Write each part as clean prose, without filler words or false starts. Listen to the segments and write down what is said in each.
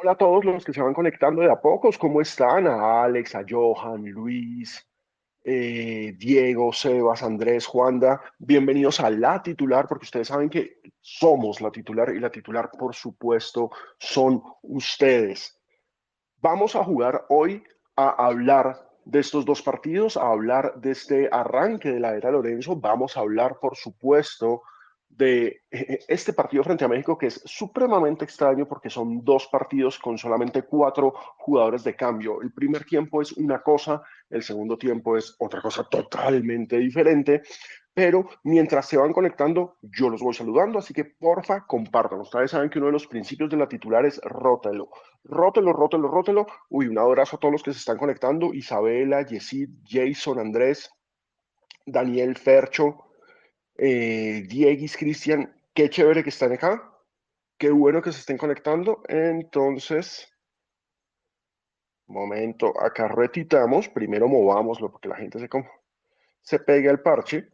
Hola a todos los que se van conectando de a pocos, ¿cómo están? A Alex, a Johan, Luis, Diego, Sebas, Andrés, Juanda, bienvenidos a La Titular, porque ustedes saben que somos la titular y la titular, por supuesto, son ustedes. Vamos a jugar hoy a hablar de estos dos partidos, a hablar de este arranque de la era Lorenzo. Vamos a hablar, por supuesto, de este partido frente a México, que es supremamente extraño porque son dos partidos con solamente cuatro jugadores de cambio. El primer tiempo es una cosa, el segundo tiempo es otra cosa totalmente diferente. Pero mientras se van conectando, yo los voy saludando, así que porfa, compartan. Ustedes saben que uno de los principios de la titular es rótelo. Rótelo, rótelo, rótelo. Uy, un abrazo a todos los que se están conectando. Isabela, Yesid, Jason, Andrés, Daniel, Fercho, Dieguis, Cristian. Qué chévere que están acá. Qué bueno que se estén conectando. Entonces, momento, acá retitamos. Primero movámoslo para que la gente se pegue al parche.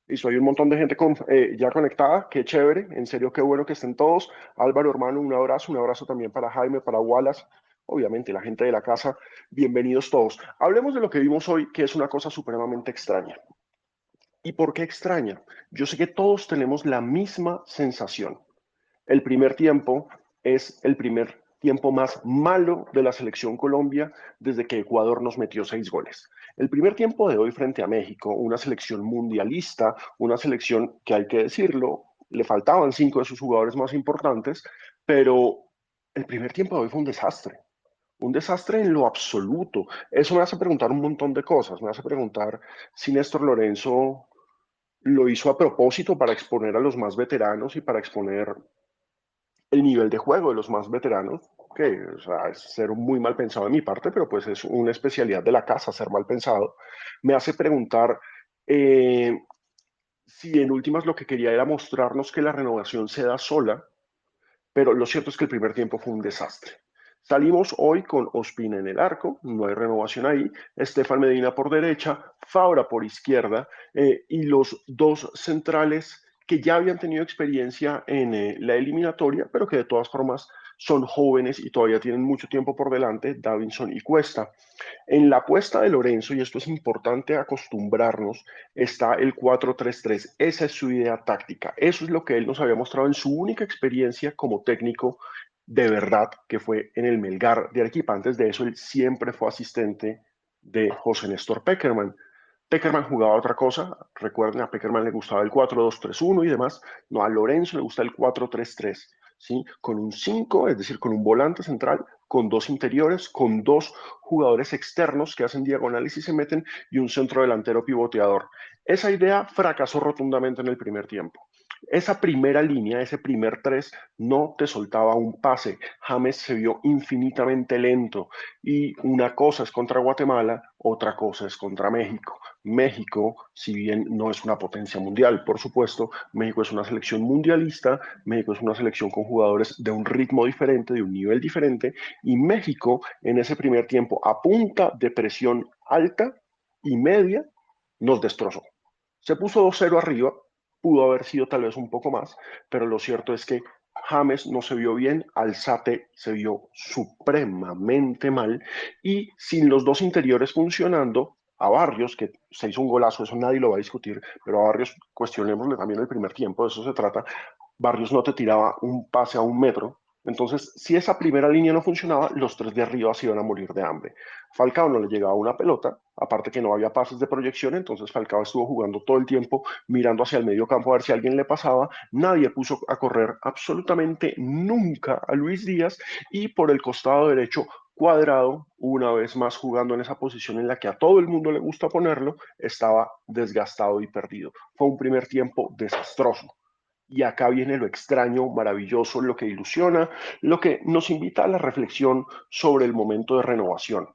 Listo, hay un montón de gente ya conectada, qué chévere, en serio, qué bueno que estén todos. Álvaro, hermano, un abrazo también para Jaime, para Wallace, obviamente la gente de la casa, bienvenidos todos. Hablemos de lo que vimos hoy, que es una cosa supremamente extraña. ¿Y por qué extraña? Yo sé que todos tenemos la misma sensación. El primer tiempo es el primer tiempo más malo de la selección Colombia desde que Ecuador nos metió 6 goles. El primer tiempo de hoy frente a México, una selección mundialista, una selección que hay que decirlo, le faltaban 5 de sus jugadores más importantes, pero el primer tiempo de hoy fue un desastre en lo absoluto. Eso me hace preguntar un montón de cosas, me hace preguntar si Néstor Lorenzo lo hizo a propósito para exponer a los más veteranos y para exponer el nivel de juego de los más veteranos, que o sea, es ser muy mal pensado de mi parte, pero pues es una especialidad de la casa ser mal pensado, me hace preguntar eh, si en últimas lo que quería era mostrarnos que la renovación se da sola, pero lo cierto es que el primer tiempo fue un desastre. Salimos hoy con Ospina en el arco, no hay renovación ahí, Estefan Medina por derecha, Fabra por izquierda y los dos centrales que ya habían tenido experiencia en la eliminatoria, pero que de todas formas son jóvenes y todavía tienen mucho tiempo por delante, Davinson y Cuesta. En la apuesta de Lorenzo, y esto es importante acostumbrarnos, está el 4-3-3. Esa es su idea táctica. Eso es lo que él nos había mostrado en su única experiencia como técnico de verdad, que fue en el Melgar de Arequipa. Antes de eso, él siempre fue asistente de José Néstor Peckerman. Peckerman jugaba otra cosa, recuerden, a Peckerman le gustaba el 4-2-3-1 y demás, no, a Lorenzo le gusta el 4-3-3, ¿sí? Con un 5, es decir, con un volante central, con dos interiores, con dos jugadores externos que hacen diagonales y se meten y un centro delantero pivoteador. Esa idea fracasó rotundamente en el primer tiempo. Esa primera línea, ese primer tres, no te soltaba un pase. James se vio infinitamente lento y una cosa es contra Guatemala, otra cosa es contra México. México, si bien no es una potencia mundial, por supuesto, México es una selección mundialista, México es una selección con jugadores de un ritmo diferente, de un nivel diferente, y México en ese primer tiempo a punta de presión alta y media nos destrozó. Se puso 2-0 arriba, pudo haber sido tal vez un poco más, pero lo cierto es que James no se vio bien, Alzate se vio supremamente mal y sin los dos interiores funcionando, a Barrios, que se hizo un golazo, eso nadie lo va a discutir, pero a Barrios cuestionémosle también el primer tiempo, de eso se trata. Barrios no te tiraba un pase a 1 metro. Entonces, si esa primera línea no funcionaba, los tres de arriba se iban a morir de hambre. Falcao no le llegaba una pelota, aparte que no había pases de proyección, entonces Falcao estuvo jugando todo el tiempo mirando hacia el medio campo a ver si alguien le pasaba. Nadie puso a correr absolutamente nunca a Luis Díaz y por el costado derecho Cuadrado, una vez más jugando en esa posición en la que a todo el mundo le gusta ponerlo, estaba desgastado y perdido. Fue un primer tiempo desastroso. Y acá viene lo extraño, maravilloso, lo que ilusiona, lo que nos invita a la reflexión sobre el momento de renovación.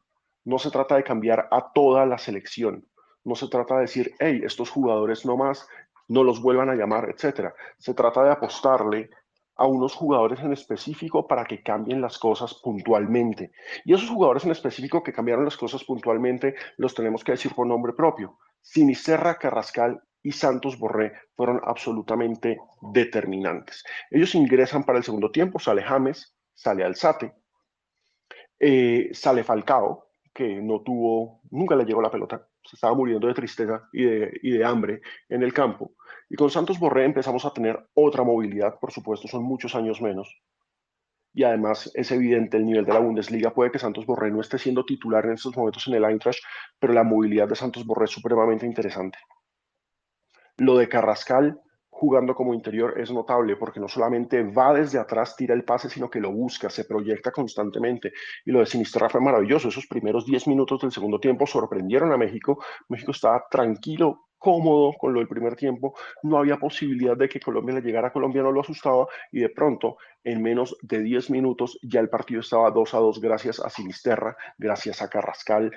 No se trata de cambiar a toda la selección. No se trata de decir, hey, estos jugadores no más, no los vuelvan a llamar, etcétera. Se trata de apostarle a unos jugadores en específico para que cambien las cosas puntualmente. Y esos jugadores en específico que cambiaron las cosas puntualmente los tenemos que decir por nombre propio. Sinisterra, Carrascal y Santos Borré fueron absolutamente determinantes. Ellos ingresan para el segundo tiempo, sale James, sale Alzate, sale Falcao, que no tuvo, nunca le llegó la pelota, se estaba muriendo de tristeza y de hambre en el campo. Y con Santos Borré empezamos a tener otra movilidad, por supuesto, son muchos años menos. Y además es evidente el nivel de la Bundesliga. Puede que Santos Borré no esté siendo titular en estos momentos en el Eintracht, pero la movilidad de Santos Borré es supremamente interesante. Lo de Carrascal jugando como interior es notable porque no solamente va desde atrás, tira el pase, sino que lo busca, se proyecta constantemente. Y lo de Sinisterra fue maravilloso. Esos primeros 10 minutos del segundo tiempo sorprendieron a México. México estaba tranquilo, cómodo con lo del primer tiempo. No había posibilidad de que Colombia le llegara. Colombia no lo asustaba y de pronto, en menos de 10 minutos, ya el partido estaba 2-2 gracias a Sinisterra, gracias a Carrascal,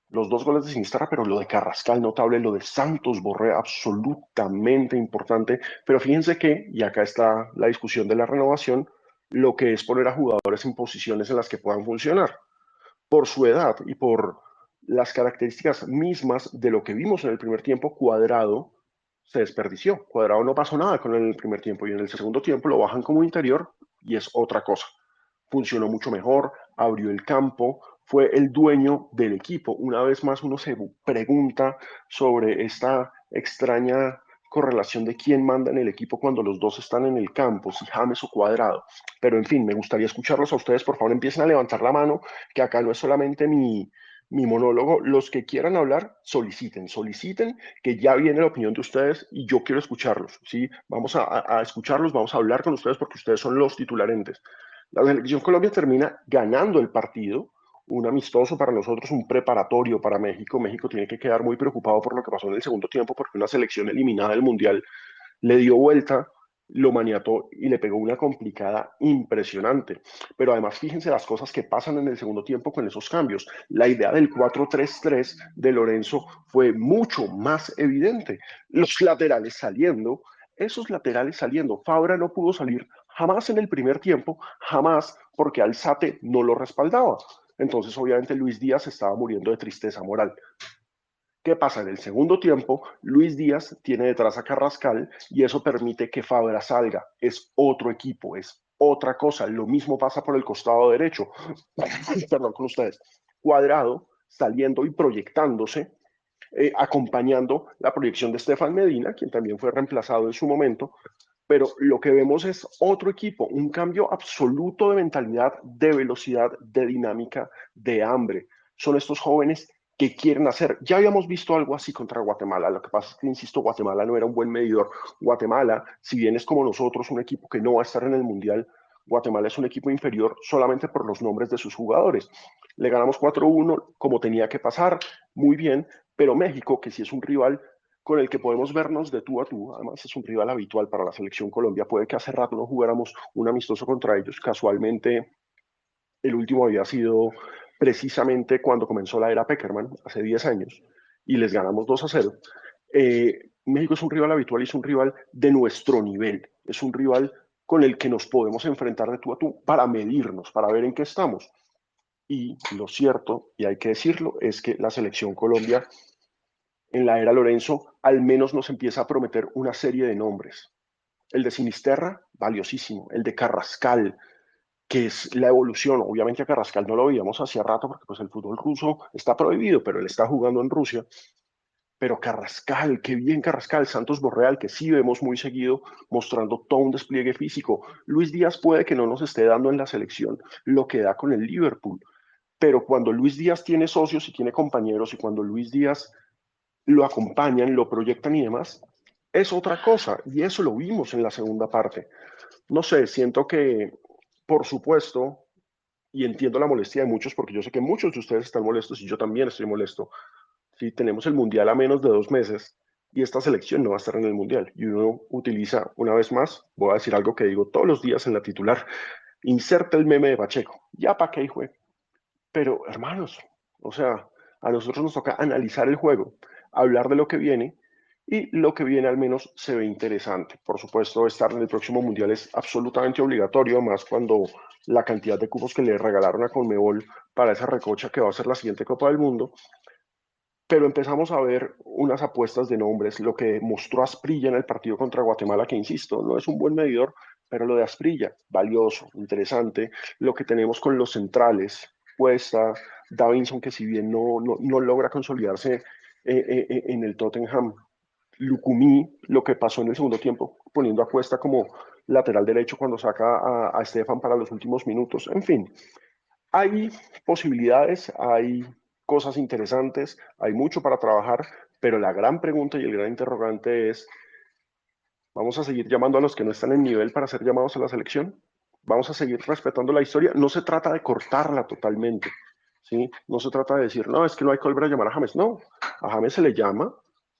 los dos goles de Sinisterra, pero lo de Carrascal notable, lo de Santos Borré absolutamente importante. Pero fíjense que, y acá está la discusión de la renovación, lo que es poner a jugadores en posiciones en las que puedan funcionar. Por su edad y por las características mismas de lo que vimos en el primer tiempo, Cuadrado se desperdició. Cuadrado no pasó nada con él en el primer tiempo y en el segundo tiempo lo bajan como interior y es otra cosa. Funcionó mucho mejor, abrió el campo, fue el dueño del equipo. Una vez más uno se pregunta sobre esta extraña correlación de quién manda en el equipo cuando los dos están en el campo, si James o Cuadrado. Pero en fin, me gustaría escucharlos a ustedes. Por favor, empiecen a levantar la mano, que acá no es solamente mi monólogo. Los que quieran hablar, soliciten, que ya viene la opinión de ustedes y yo quiero escucharlos, ¿sí? Vamos a escucharlos, vamos a hablar con ustedes porque ustedes son los titularentes. La selección Colombia termina ganando el partido, un amistoso para nosotros, un preparatorio para México. México tiene que quedar muy preocupado por lo que pasó en el segundo tiempo porque una selección eliminada del Mundial le dio vuelta, lo maniató y le pegó una complicada impresionante. Pero además fíjense las cosas que pasan en el segundo tiempo con esos cambios. La idea del 4-3-3 de Lorenzo fue mucho más evidente. Los laterales saliendo, esos laterales saliendo. Fabra no pudo salir jamás en el primer tiempo, jamás porque Alzate no lo respaldaba. Entonces, obviamente, Luis Díaz estaba muriendo de tristeza moral. ¿Qué pasa? En el segundo tiempo, Luis Díaz tiene detrás a Carrascal y eso permite que Fabra salga. Es otro equipo, es otra cosa. Lo mismo pasa por el costado derecho. Perdón con ustedes. Cuadrado saliendo y proyectándose, acompañando la proyección de Estefan Medina, quien también fue reemplazado en su momento. Pero lo que vemos es otro equipo, un cambio absoluto de mentalidad, de velocidad, de dinámica, de hambre. Son estos jóvenes que quieren hacer. Ya habíamos visto algo así contra Guatemala. Lo que pasa es que, insisto, Guatemala no era un buen medidor. Guatemala, si bien es como nosotros, un equipo que no va a estar en el Mundial, Guatemala es un equipo inferior solamente por los nombres de sus jugadores. Le ganamos 4-1 como tenía que pasar, muy bien, pero México, que sí es un rival con el que podemos vernos de tú a tú. Además, es un rival habitual para la selección Colombia. Puede que hace rato no jugáramos un amistoso contra ellos. Casualmente, el último había sido precisamente cuando comenzó la era Peckerman, hace 10 años, y les ganamos 2-0. México es un rival habitual y es un rival de nuestro nivel. Es un rival con el que nos podemos enfrentar de tú a tú para medirnos, para ver en qué estamos. Y lo cierto, y hay que decirlo, es que la selección Colombia en la era Lorenzo, al menos nos empieza a prometer una serie de nombres. El de Sinisterra, valiosísimo. El de Carrascal, que es la evolución. Obviamente a Carrascal no lo veíamos hacía rato porque pues el fútbol ruso está prohibido, pero él está jugando en Rusia. Pero Carrascal, qué bien Carrascal, Santos Borreal, que sí vemos muy seguido mostrando todo un despliegue físico. Luis Díaz puede que no nos esté dando en la selección lo que da con el Liverpool, pero cuando Luis Díaz tiene socios y tiene compañeros y cuando Luis Díaz lo acompañan, lo proyectan y demás, es otra cosa. Y eso lo vimos en la segunda parte. No sé, siento que, por supuesto, y entiendo la molestia de muchos, porque yo sé que muchos de ustedes están molestos y yo también estoy molesto. Si tenemos el Mundial a menos de 2 meses y esta selección no va a estar en el Mundial y uno utiliza, una vez más, voy a decir algo que digo todos los días en la titular, inserta el meme de Pacheco. Ya para qué, hijo. Pero, hermanos, o sea, a nosotros nos toca analizar el juego, hablar de lo que viene y lo que viene al menos se ve interesante. Por supuesto, estar en el próximo Mundial es absolutamente obligatorio, más cuando la cantidad de cupos que le regalaron a Conmebol para esa recocha que va a ser la siguiente Copa del Mundo. pero empezamos a ver unas apuestas de nombres, lo que mostró Asprilla en el partido contra Guatemala, que insisto, no es un buen medidor, pero lo de Asprilla, valioso, interesante, lo que tenemos con los centrales, Cuesta, Davinson, que si bien no logra consolidarse en el Tottenham, Lucumí, lo que pasó en el segundo tiempo, poniendo a Cuesta como lateral derecho cuando saca a Estefan para los últimos minutos, en fin, hay posibilidades, hay cosas interesantes, hay mucho para trabajar, pero la gran pregunta y el gran interrogante es, ¿vamos a seguir llamando a los que no están en nivel para ser llamados a la selección? ¿Vamos a seguir respetando la historia? No se trata de cortarla totalmente, ¿sí? No se trata de decir, no, es que no hay que volver a llamar a James. No, a James se le llama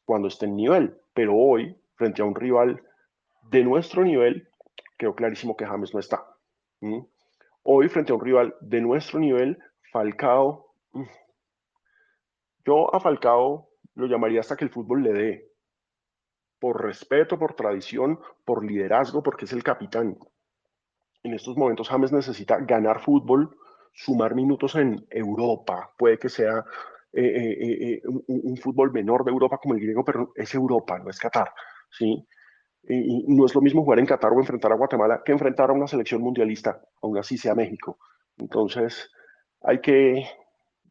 cuando esté en nivel, pero hoy, frente a un rival de nuestro nivel, quedó clarísimo que James no está. ¿Mm? Hoy, frente a un rival de nuestro nivel, Falcao, yo a Falcao lo llamaría hasta que el fútbol le dé, por respeto, por tradición, por liderazgo, porque es el capitán. En estos momentos James necesita ganar fútbol, sumar minutos en Europa, puede que sea un fútbol menor de Europa como el griego, pero es Europa, no es Qatar, ¿sí? Y no es lo mismo jugar en Qatar o enfrentar a Guatemala que enfrentar a una selección mundialista, aún así sea México. Entonces, hay que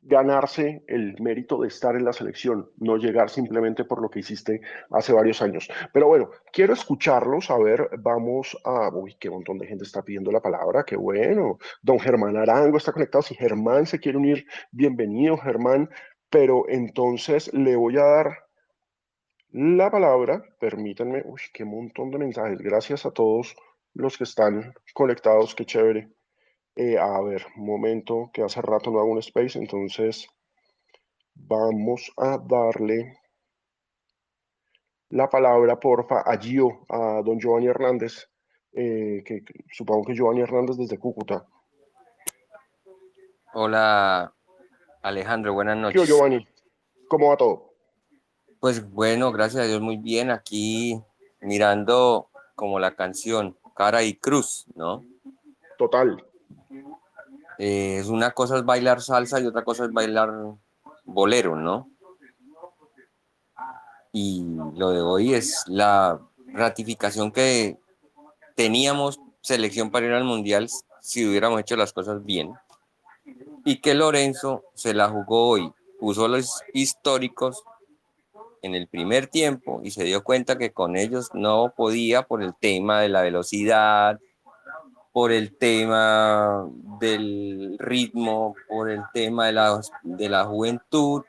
ganarse el mérito de estar en la selección, no llegar simplemente por lo que hiciste hace varios años. Pero bueno, quiero escucharlos, a ver, vamos a... Uy, qué montón de gente está pidiendo la palabra, qué bueno. Don Germán Arango está conectado, si Germán se quiere unir, bienvenido Germán, pero entonces le voy a dar la palabra, permítanme, uy, qué montón de mensajes, gracias a todos los que están conectados, qué chévere. A ver, un momento, que hace rato no hago un space, entonces vamos a darle la palabra, porfa, a Gio, a don Giovanni Hernández, que supongo que Giovanni Hernández desde Cúcuta. Hola Alejandro, buenas ¿Qué hubo, noches. Giovanni? ¿Cómo va todo? Pues bueno, gracias a Dios muy bien. Aquí mirando como la canción Cara y Cruz, ¿no? Total, Es una cosa es bailar salsa y otra cosa es bailar bolero, ¿no? Y lo de hoy es la ratificación que teníamos selección para ir al Mundial si hubiéramos hecho las cosas bien. Y que Lorenzo se la jugó hoy, puso los históricos en el primer tiempo y se dio cuenta que con ellos no podía por el tema de la velocidad, por el tema del ritmo, por el tema de la juventud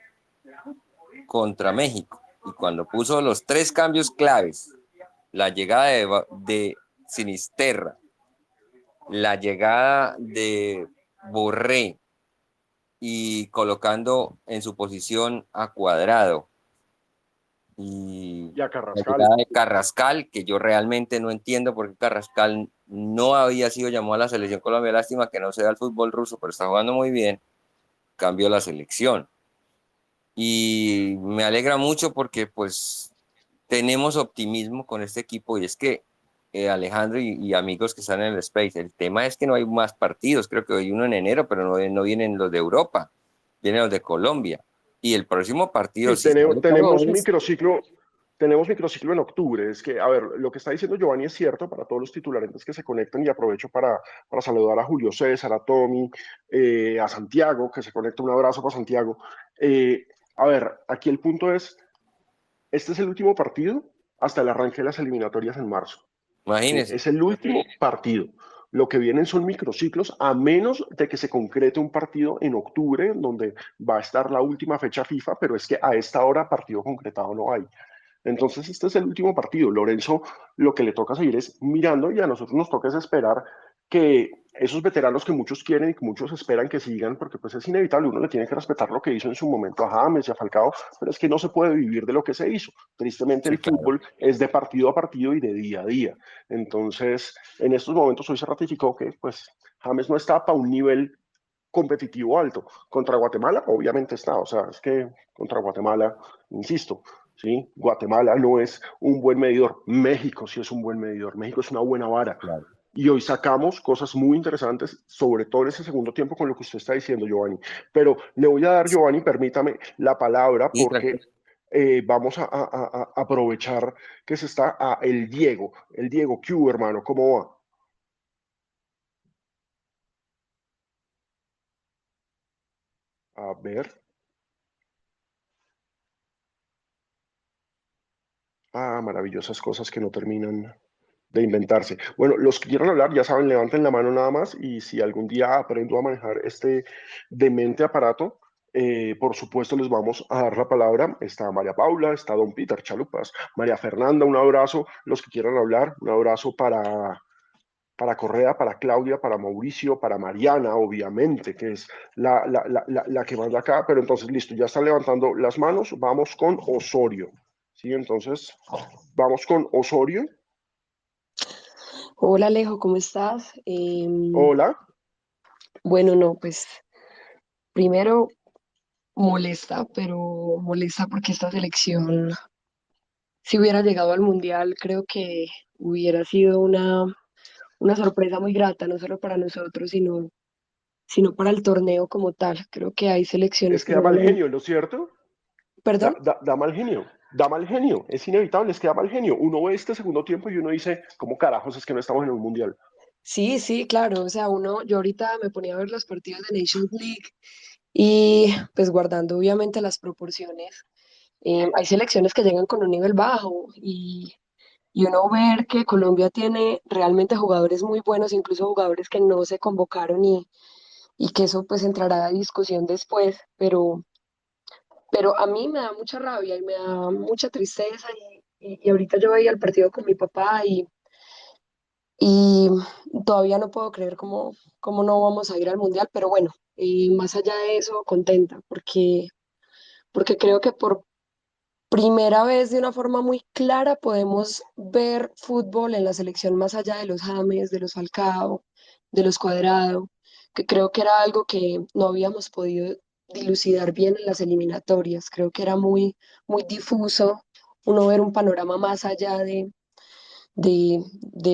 contra México. Y cuando puso los tres cambios claves, la llegada de Sinisterra, la llegada de Borré y colocando en su posición a Cuadrado, y y a la Carrascal. llegada de Carrascal, que yo realmente no entiendo por qué Carrascal no había sido llamado a la selección Colombia. Lástima que no se da el fútbol ruso, pero está jugando muy bien. Cambió la selección. Y me alegra mucho porque pues tenemos optimismo con este equipo y es que Alejandro y amigos que están en el Space, el tema es que no hay más partidos, creo que hay uno en enero, pero no vienen los de Europa, vienen los de Colombia. Y el próximo partido, Sí, si sale todo, es tenemos microciclo en octubre. Es que, a ver, lo que está diciendo Giovanni es cierto para todos los titulares que se conectan y aprovecho para saludar a Julio César, a Tommy, a Santiago, que se conecta. Un abrazo para Santiago. A ver, aquí el punto es, este es el último partido hasta el arranque de las eliminatorias en marzo. ¿Sí? imagínense. Es el último partido. Lo que vienen son microciclos, a menos de que se concrete un partido en octubre, donde va a estar la última fecha FIFA, pero es que a esta hora partido concretado no hay. Entonces, este es el último partido. Lorenzo, lo que le toca seguir es mirando y a nosotros nos toca es esperar que esos veteranos que muchos quieren y que muchos esperan que sigan, porque pues es inevitable, uno le tiene que respetar lo que hizo en su momento a James y a Falcao, pero es que no se puede vivir de lo que se hizo. Tristemente Sí, el claro. fútbol es de partido a partido y de día a día. Entonces, en estos momentos hoy se ratificó que pues James no está para un nivel competitivo alto. Contra Guatemala, obviamente está, o sea, es que contra Guatemala, insisto, ¿sí? Guatemala no es un buen medidor, México sí es un buen medidor, México es una buena vara, Claro. Y hoy sacamos cosas muy interesantes, sobre todo en ese segundo tiempo con lo que usted está diciendo, Giovanni. Pero le voy a dar, Giovanni, permítame la palabra Y porque vamos a aprovechar que se está el Diego. El Diego, ¿qué hubo, hermano? ¿Cómo va? A ver. Maravillosas cosas que no terminan de inventarse. Bueno, los que quieran hablar, ya saben, levanten la mano nada más y si algún día aprendo a manejar este demente aparato, por supuesto les vamos a dar la palabra. Está María Paula, está Don Peter Chalupas, María Fernanda, un abrazo. Los que quieran hablar, un abrazo para Correa, para Claudia, para Mauricio, para Mariana, obviamente, que es la que manda acá. Pero entonces, listo, ya están levantando las manos. Vamos con Osorio. ¿Sí? Entonces, vamos con Osorio. Hola Alejo, ¿cómo estás? Hola. Bueno, no, pues primero molesta, pero molesta porque esta selección, si hubiera llegado al Mundial, creo que hubiera sido una sorpresa muy grata, no solo para nosotros, sino para el torneo como tal. Creo que hay selecciones Es que que da llegan mal a... genio, ¿no es cierto? ¿Perdón? Da mal genio. Da mal genio. Es inevitable, es que da mal genio. Uno ve este segundo tiempo y uno dice, ¿cómo carajos es que no estamos en un mundial? Sí, sí, claro. O sea, yo ahorita me ponía a ver los partidos de Nations League y pues guardando obviamente las proporciones. Hay selecciones que llegan con un nivel bajo y uno ver que Colombia tiene realmente jugadores muy buenos, incluso jugadores que no se convocaron y que eso pues entrará a discusión después, pero a mí me da mucha rabia y me da mucha tristeza y ahorita yo veía el partido con mi papá y todavía no puedo creer cómo no vamos a ir al mundial, pero bueno, más allá de eso, contenta porque creo que por primera vez, de una forma muy clara, podemos ver fútbol en la selección más allá de los James, de los Falcao, de los Cuadrado, que creo que era algo que no habíamos podido dilucidar bien en las eliminatorias. Creo que era muy difuso uno ver un panorama más allá de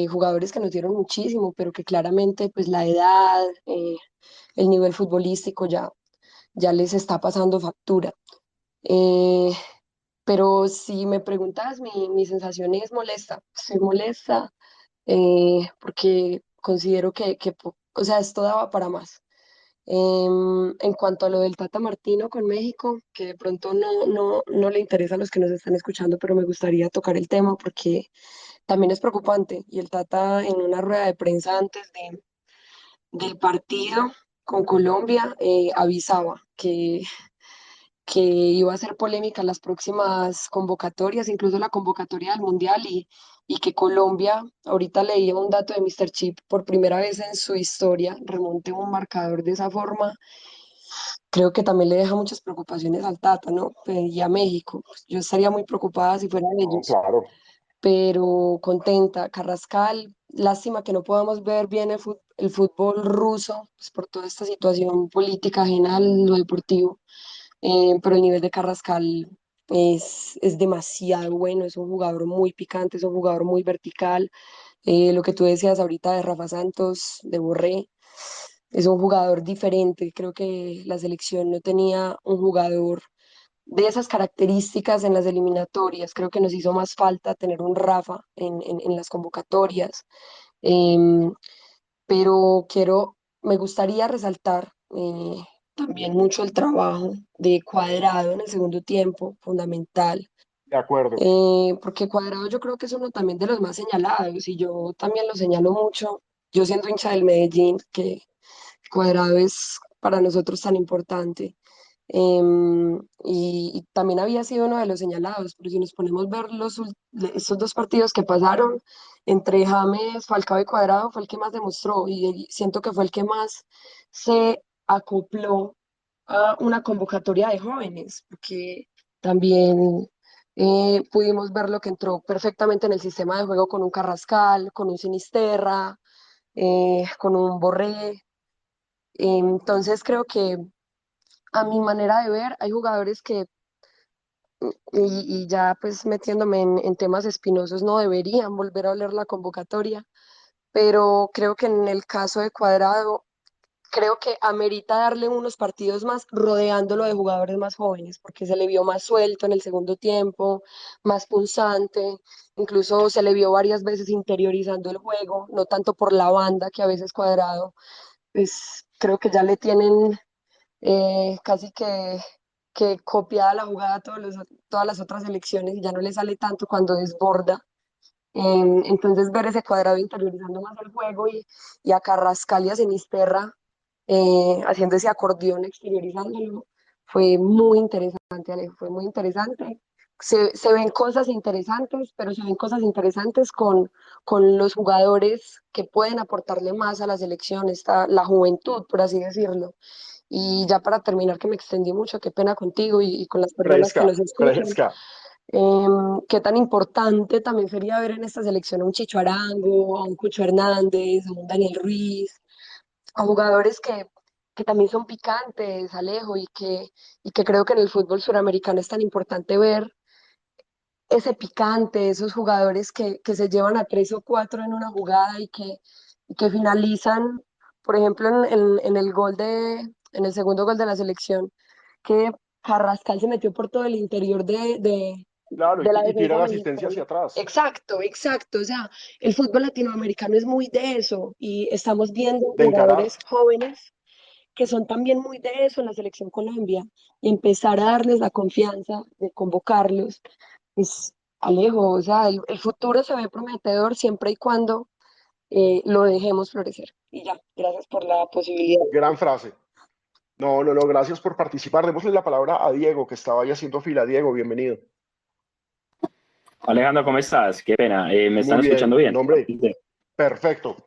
jugadores que nos dieron muchísimo, pero que claramente pues la edad, el nivel futbolístico ya les está pasando factura. Eh, pero si me preguntas, mi sensación es molesta. Soy molesta porque considero o sea, esto daba para más. En cuanto a lo del Tata Martino con México, que de pronto no le interesa a los que nos están escuchando, pero me gustaría tocar el tema porque también es preocupante. Y el Tata en una rueda de prensa antes del partido con Colombia avisaba que iba a ser polémica las próximas convocatorias, incluso la convocatoria del Mundial y que Colombia, ahorita leía un dato de Mr. Chip, por primera vez en su historia remonte un marcador de esa forma, creo que también le deja muchas preocupaciones al Tata, ¿no? Y a México. Yo estaría muy preocupada si fueran No, ellos, claro. pero contenta. Carrascal, lástima que no podamos ver bien el fútbol ruso, pues por toda esta situación política ajena a lo deportivo, pero el nivel de Carrascal es demasiado bueno, es un jugador muy picante, es un jugador muy vertical. Lo que tú decías ahorita de Rafa Santos, de Borré, es un jugador diferente. Creo que la selección no tenía un jugador de esas características en las eliminatorias. Creo que nos hizo más falta tener un Rafa en las convocatorias. Em, pero me gustaría resaltar también mucho el trabajo de Cuadrado en el segundo tiempo, fundamental, De acuerdo. porque Cuadrado yo creo que es uno también de los más señalados y yo también lo señalo mucho, yo siendo hincha del Medellín, que Cuadrado es para nosotros tan importante. Y también había sido uno de los señalados, pero si nos ponemos a ver estos dos partidos que pasaron entre James, Falcao y Cuadrado, fue el que más demostró y siento que fue el que más se acopló a una convocatoria de jóvenes, porque también pudimos ver lo que entró perfectamente en el sistema de juego con un Carrascal, con un Sinisterra, con un Borré. Entonces creo que a mi manera de ver hay jugadores que, y ya pues metiéndome en temas espinosos, no deberían volver a oler la convocatoria, pero creo que en el caso de Cuadrado, creo que amerita darle unos partidos más rodeándolo de jugadores más jóvenes, porque se le vio más suelto en el segundo tiempo, más punzante, incluso se le vio varias veces interiorizando el juego, no tanto por la banda que a veces Cuadrado, pues creo que ya le tienen casi que copiada la jugada a todas las otras selecciones y ya no le sale tanto cuando desborda. Entonces ver ese Cuadrado interiorizando más el juego y a Carrascal y a Sinisterra haciendo ese acordeón, exteriorizándolo, fue muy interesante, Alejo, fue muy interesante. Se ven cosas interesantes, pero se ven cosas interesantes con los jugadores que pueden aportarle más a la selección, la juventud, por así decirlo. Y ya para terminar, que me extendí mucho, qué pena contigo y con las personas que Fresca, nos escuchan. fresca. Qué tan importante también sería ver en esta selección a un Chicho Arango, a un Cucho Hernández, a un Daniel Ruiz, a jugadores que también son picantes, Alejo, y que creo que en el fútbol suramericano es tan importante ver ese picante, esos jugadores que se llevan a tres o cuatro en una jugada y que finalizan, por ejemplo, en el segundo gol de la selección, que Carrascal se metió por todo el interior Claro, de la y tira defensa la asistencia mexicana. hacia atrás, Exacto, exacto. O sea, el fútbol latinoamericano es muy de eso y estamos viendo de encarar. jugadores jóvenes que son también muy de eso en la selección Colombia y empezar a darles la confianza de convocarlos. Pues, Alejo, o sea, el futuro se ve prometedor siempre y cuando lo dejemos florecer. Y ya, gracias por la posibilidad. Gran frase. No, no, no, gracias por participar. Démosle la palabra a Diego, que estaba ahí haciendo fila. Diego, bienvenido. Alejandro, ¿cómo estás? Qué pena. ¿Me están Muy bien, escuchando bien? nombre, perfecto.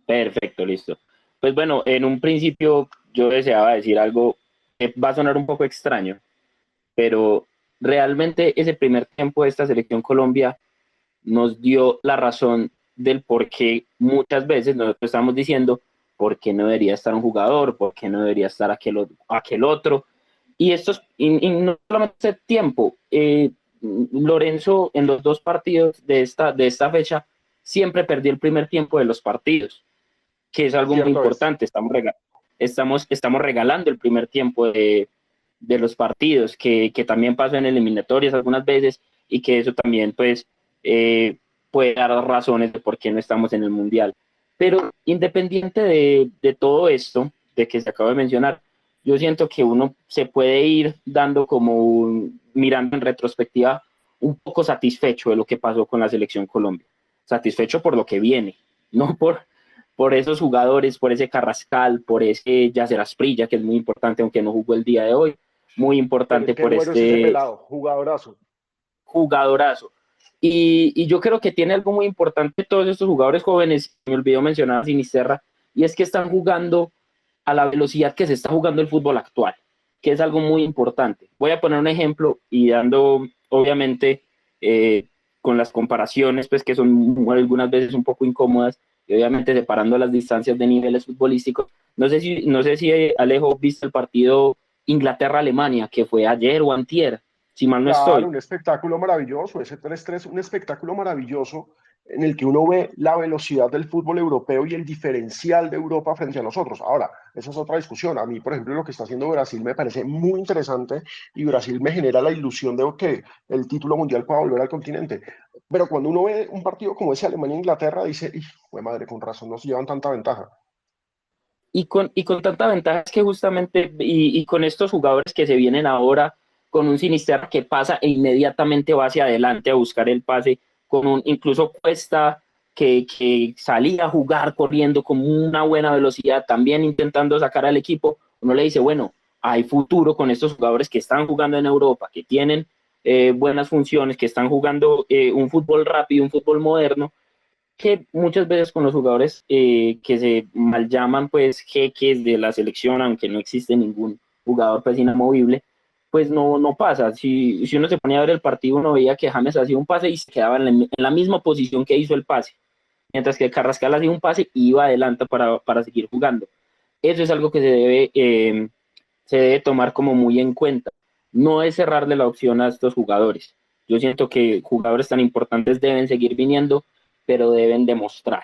Perfecto, listo. Pues bueno, en un principio yo deseaba decir algo que va a sonar un poco extraño, pero realmente ese primer tiempo de esta selección Colombia nos dio la razón del por qué muchas veces nosotros estamos diciendo por qué no debería estar un jugador, por qué no debería estar aquel otro. Y no solamente ese tiempo, Lorenzo en los dos partidos de esta fecha siempre perdió el primer tiempo de los partidos, que es algo muy Cierto es. importante. Estamos regalando el primer tiempo de los partidos, que también pasó en eliminatorias algunas veces y que eso también pues puede dar razones de por qué no estamos en el Mundial. Pero independiente de todo esto, de que se acaba de mencionar, yo siento que uno se puede ir dando mirando en retrospectiva, un poco satisfecho de lo que pasó con la selección Colombia. Satisfecho por lo que viene, no por esos jugadores, por ese Carrascal, por ese Yacer Asprilla, que es muy importante, aunque no jugó el día de hoy, muy Qué, importante qué por bueno es ese este pelado, jugadorazo. jugadorazo. Y yo creo que tiene algo muy importante todos estos jugadores jóvenes, me olvidó mencionar a Sinisterra, y es que están jugando a la velocidad que se está jugando el fútbol actual, que es algo muy importante. Voy a poner un ejemplo y dando, obviamente, con las comparaciones, pues que son algunas veces un poco incómodas, y obviamente separando las distancias de niveles futbolísticos. No sé si Alejo, viste el partido Inglaterra-Alemania, que fue ayer o antier, si mal no Claro, estoy. un espectáculo maravilloso, ese 3-3, un espectáculo maravilloso en el que uno ve la velocidad del fútbol europeo y el diferencial de Europa frente a nosotros. Ahora, esa es otra discusión. A mí, por ejemplo, lo que está haciendo Brasil me parece muy interesante y Brasil me genera la ilusión de que el título mundial pueda volver al continente. Pero cuando uno ve un partido como ese Alemania-Inglaterra, dice, fue madre, con razón, no se llevan tanta ventaja. Y con tanta ventaja es que justamente, y con estos jugadores que se vienen ahora, con un Sinisterra que pasa e inmediatamente va hacia adelante a buscar el pase, con un incluso Cuesta que salía a jugar corriendo con una buena velocidad, también intentando sacar al equipo, uno le dice, bueno, hay futuro con estos jugadores que están jugando en Europa, que tienen buenas funciones, que están jugando un fútbol rápido, un fútbol moderno, que muchas veces con los jugadores que se mal llaman pues jeques de la selección, aunque no existe ningún jugador pues inamovible, pues no pasa. Si uno se ponía a ver el partido, uno veía que James hacía un pase y se quedaba en la misma posición que hizo el pase, mientras que Carrascal hacía un pase y iba adelante para seguir jugando. Eso es algo que se debe tomar como muy en cuenta. No es cerrarle la opción a estos jugadores. Yo siento que jugadores tan importantes deben seguir viniendo, pero deben demostrar.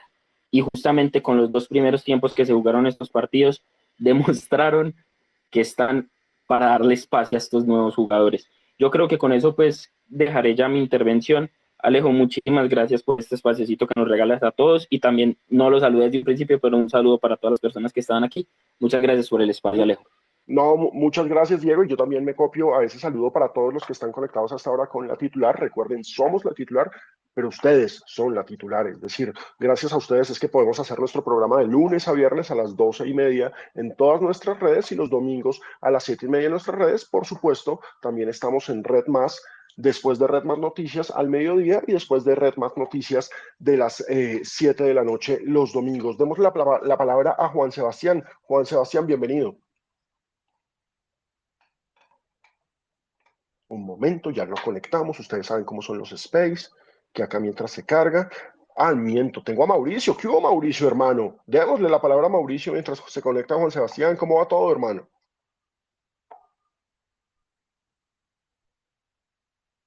y justamente con los 2 primeros tiempos que se jugaron estos partidos, demostraron que están para darle espacio a estos nuevos jugadores. Yo creo que con eso pues dejaré ya mi intervención. Alejo, muchísimas gracias por este espaciocito que nos regalas a todos y también no los saludé desde un principio, pero un saludo para todas las personas que estaban aquí. Muchas gracias por el espacio, Alejo. No, muchas gracias, Diego. Y yo también me copio a ese saludo para todos los que están conectados hasta ahora con la titular. Recuerden, somos la titular, pero ustedes son la titular. Es decir, gracias a ustedes es que podemos hacer nuestro programa de lunes a viernes a las 12:30 en todas nuestras redes y los domingos a las 7:30 en nuestras redes. Por supuesto, también estamos en Red Más. Después de Red Más Noticias al mediodía y después de Red Más Noticias de las 7 de la noche los domingos. Demos la palabra a Juan Sebastián. Juan Sebastián, bienvenido. Un momento, ya lo conectamos. Ustedes saben cómo son los space, que acá mientras se carga. Ah, miento, tengo a Mauricio. ¿Qué hubo, Mauricio, hermano? Démosle la palabra a Mauricio mientras se conecta Juan Sebastián. ¿Cómo va todo, hermano?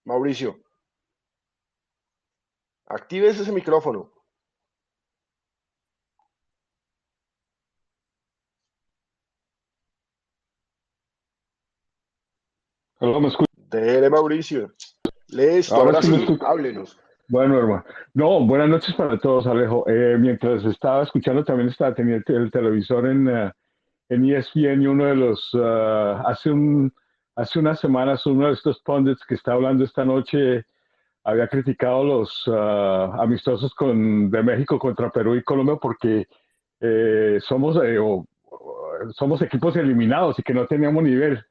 Mauricio, actives ese micrófono. Hola, ¿me escuchas? Dele, Mauricio. Listo, ahora Sí me sí, escuchas. háblenos. Bueno, hermano. No, buenas noches para todos, Alejo. Mientras estaba escuchando, también estaba teniendo el televisor en ESPN y uno de los, hace unas semanas, uno de estos pundits que está hablando esta noche había criticado los amistosos de México contra Perú y Colombia porque somos equipos eliminados y que no teníamos nivel.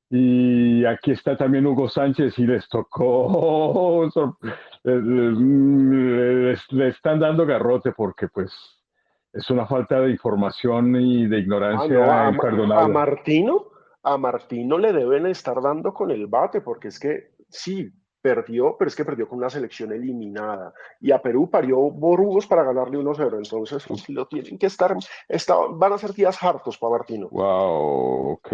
Y aquí está también Hugo Sánchez y les tocó, le están dando garrote porque pues es una falta de información y de Ah, no, ignorancia a imperdonable. Martino le deben estar dando con el bate, porque es que sí, perdió, pero es que perdió con una selección eliminada. Y a Perú parió borugos para ganarle 1-0. Entonces, pues, lo tienen que van a ser días hartos para Martino. Wow, ok,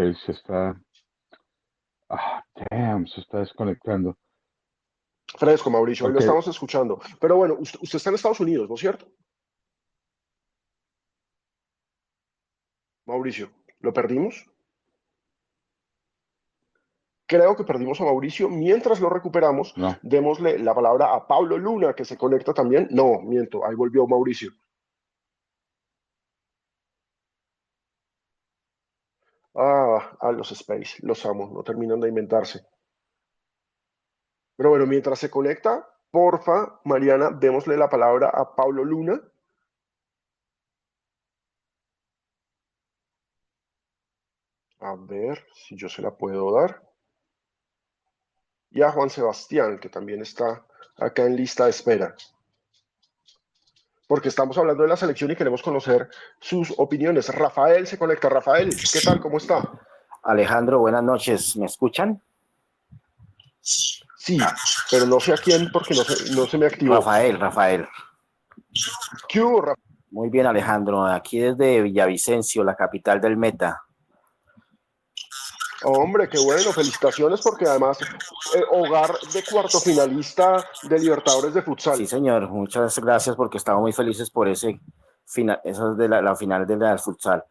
damn, se está desconectando. Fresco, Mauricio, hoy lo Ok, estamos escuchando. Pero bueno, usted está en Estados Unidos, ¿no es cierto? Mauricio, ¿lo perdimos? Creo que perdimos a Mauricio. Mientras lo recuperamos, no. démosle la palabra a Pablo Luna, que se conecta también. No, miento, ahí volvió Mauricio. A los Space, los amo, no terminan de inventarse. Pero bueno, mientras se conecta, porfa, Mariana, démosle la palabra a Pablo Luna. A ver si yo se la puedo dar. Y a Juan Sebastián, que también está acá en lista de espera. Porque estamos hablando de la selección y queremos conocer sus opiniones. Rafael se conecta. Rafael, ¿qué tal? ¿Cómo está? Alejandro, buenas noches. ¿Me escuchan? Sí, pero no sé a quién porque no se me activó. Rafael. ¿Qué hubo, Rafael? Muy bien, Alejandro. Aquí desde Villavicencio, la capital del Meta. Hombre, qué bueno, felicitaciones porque además hogar de cuarto finalista de Libertadores de Sí, futsal. señor. Muchas gracias porque estamos muy felices por ese final, eso es de la final de la futsal.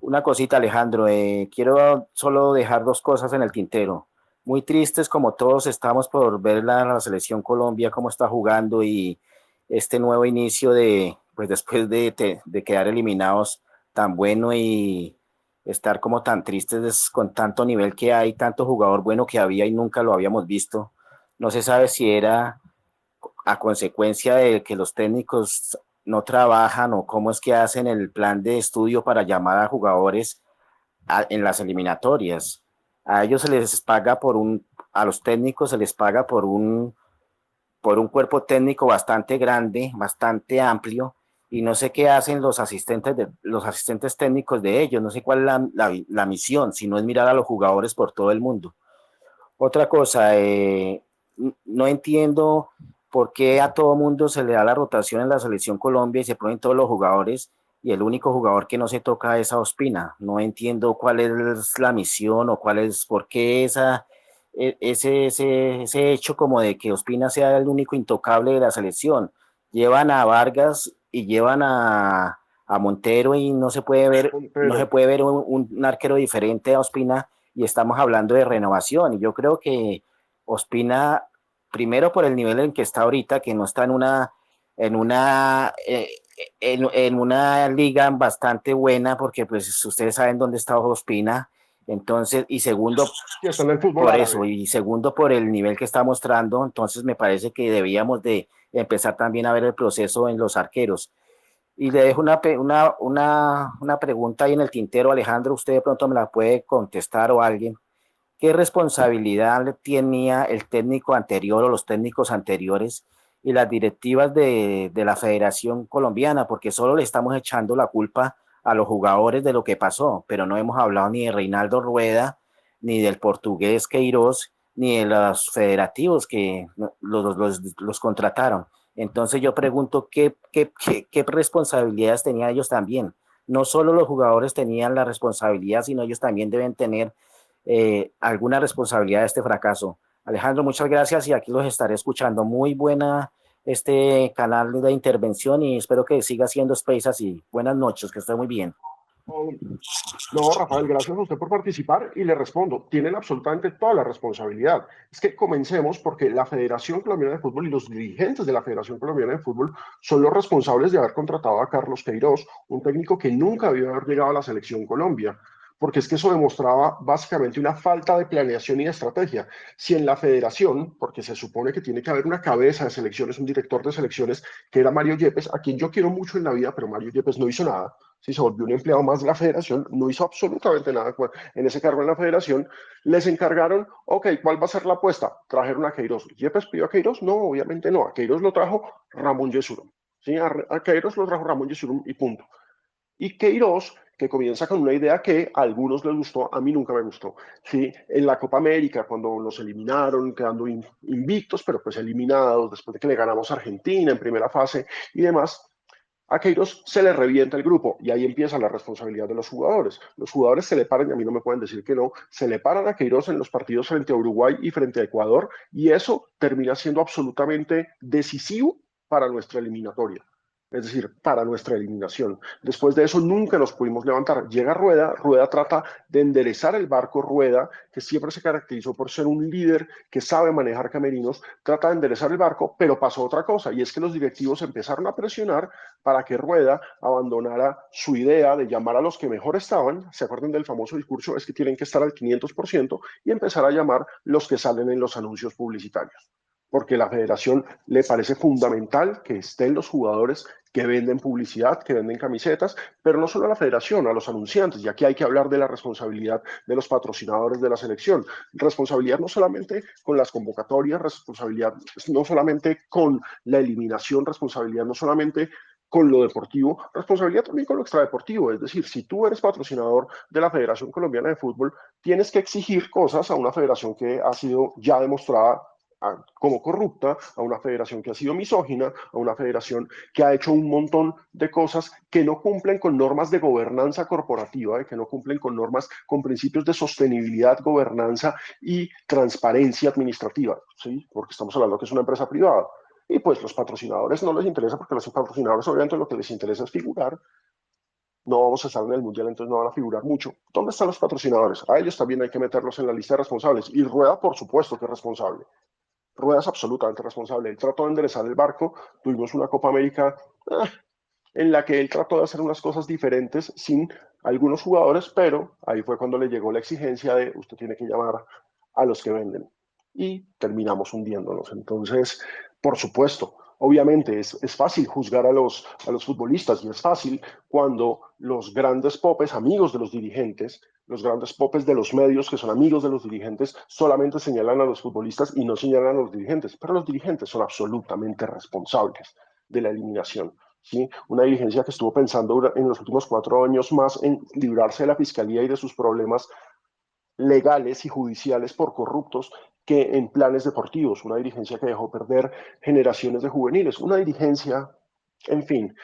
Una cosita, Alejandro. Quiero solo dejar dos cosas en el tintero. Muy tristes como todos estamos por ver la selección Colombia cómo está jugando y este nuevo inicio pues después de quedar eliminados tan bueno y estar como tan tristes con tanto nivel que hay, tanto jugador bueno que había y nunca lo habíamos visto. No se sabe si era a consecuencia de que los técnicos no trabajan o cómo es que hacen el plan de estudio para llamar a jugadores en las eliminatorias. A ellos se les paga a los técnicos se les paga por un cuerpo técnico bastante grande, bastante amplio, y no sé qué hacen los asistentes técnicos de ellos, no sé cuál es la misión, si no es mirar a los jugadores por todo el mundo. Otra cosa, no entiendo por qué a todo mundo se le da la rotación en la selección Colombia y se ponen todos los jugadores y el único jugador que no se toca es a Ospina. No entiendo cuál es la misión o por qué ese hecho como de que Ospina sea el único intocable de la selección. Llevan a Vargas y llevan a Montero y no se puede ver, no se puede ver un arquero diferente a Ospina, y estamos hablando de renovación. Y yo creo que Ospina, primero por el nivel en que está ahorita, que no está en una en una liga bastante buena, porque pues ustedes saben dónde está Ospina. Entonces, y segundo, está en el fútbol por árabe. eso, y segundo por el nivel que está mostrando. Entonces me parece que debíamos de empezar también a ver el proceso en los arqueros. Y le dejo una pregunta ahí en el tintero, Alejandro, usted de pronto me la puede contestar, o alguien. ¿Qué responsabilidad tenía el técnico anterior o los técnicos anteriores y las directivas de la Federación Colombiana? Porque solo le estamos echando la culpa a los jugadores de lo que pasó, pero no hemos hablado ni de Reinaldo Rueda, ni del portugués Queiroz, ni de los federativos que los contrataron. Entonces yo pregunto, ¿qué responsabilidades tenían ellos también? No solo los jugadores tenían la responsabilidad, sino ellos también deben tener alguna responsabilidad de este fracaso. Alejandro, muchas gracias, y aquí los estaré escuchando. Muy buena este canal de intervención, y espero que siga haciendo space así. Buenas noches, que esté muy bien. No, Rafael, gracias a usted por participar, y le respondo, tienen absolutamente toda la responsabilidad. Es que comencemos porque la Federación Colombiana de Fútbol y los dirigentes de la Federación Colombiana de Fútbol son los responsables de haber contratado a Carlos Queiroz, un técnico que nunca debió haber llegado a la Selección Colombia, porque es que eso demostraba básicamente una falta de planeación y de estrategia. Si en la Federación, porque se supone que tiene que haber una cabeza de selecciones, un director de selecciones, que era Mario Yepes, a quien yo quiero mucho en la vida, pero Mario Yepes no hizo nada, si se volvió un empleado más de la federación, no hizo absolutamente nada en ese cargo en la federación, les encargaron, ok, ¿cuál va a ser la apuesta? Trajeron a Queiroz. ¿Yepes pidió a Queiroz? No, obviamente no. A Queiroz lo trajo Ramón Yesurum. ¿Sí? A Queiroz lo trajo Ramón Yesurum y punto. Y Queiroz, que comienza con una idea que a algunos les gustó, a mí nunca me gustó. ¿Sí? En la Copa América, cuando los eliminaron, quedando invictos, pero pues eliminados, después de que le ganamos a Argentina en primera fase y demás, a Queiroz se le revienta el grupo, y ahí empieza la responsabilidad de los jugadores. Los jugadores se le paran, y a mí no me pueden decir que no, se le paran a Queiroz en los partidos frente a Uruguay y frente a Ecuador, y eso termina siendo absolutamente decisivo para nuestra eliminatoria. Es decir, para nuestra eliminación. Después de eso nunca nos pudimos levantar. Llega Rueda, Rueda trata de enderezar el barco. Rueda, que siempre se caracterizó por ser un líder que sabe manejar camerinos, trata de enderezar el barco, pero pasó otra cosa, y es que los directivos empezaron a presionar para que Rueda abandonara su idea de llamar a los que mejor estaban. ¿Se acuerdan del famoso discurso? Es que tienen que estar al 500%, y empezar a llamar los que salen en los anuncios publicitarios, porque a la federación le parece fundamental que estén los jugadores que venden publicidad, que venden camisetas, pero no solo a la federación, a los anunciantes, y aquí hay que hablar de la responsabilidad de los patrocinadores de la selección. Responsabilidad no solamente con las convocatorias, responsabilidad no solamente con la eliminación, responsabilidad no solamente con lo deportivo, responsabilidad también con lo extradeportivo. Es decir, si tú eres patrocinador de la Federación Colombiana de Fútbol, tienes que exigir cosas a una federación que ha sido ya demostrada como corrupta, a una federación que ha sido misógina, a una federación que ha hecho un montón de cosas que no cumplen con normas de gobernanza corporativa, que no cumplen con normas, con principios de sostenibilidad, gobernanza y transparencia administrativa, ¿sí? Porque estamos hablando que es una empresa privada. Y pues los patrocinadores no les interesa, porque los patrocinadores obviamente lo que les interesa es figurar. No vamos a estar en el Mundial, entonces no van a figurar mucho. ¿Dónde están los patrocinadores? A ellos también hay que meterlos en la lista de responsables. Y Rueda, por supuesto que es responsable. Rueda es absolutamente responsable. Él trató de enderezar el barco. Tuvimos una Copa América en la que él trató de hacer unas cosas diferentes sin algunos jugadores, pero ahí fue cuando le llegó la exigencia de usted tiene que llamar a los que venden. Y terminamos hundiéndonos. Entonces, por supuesto, obviamente es fácil juzgar a los futbolistas, y es fácil cuando los grandes popes, amigos de los dirigentes, los grandes popes de los medios que son amigos de los dirigentes, solamente señalan a los futbolistas y no señalan a los dirigentes, pero los dirigentes son absolutamente responsables de la eliminación. ¿Sí? Una dirigencia que estuvo pensando en los últimos 4 años más en librarse de la fiscalía y de sus problemas legales y judiciales por corruptos que en planes deportivos. Una dirigencia que dejó perder generaciones de juveniles. Una dirigencia, en fin.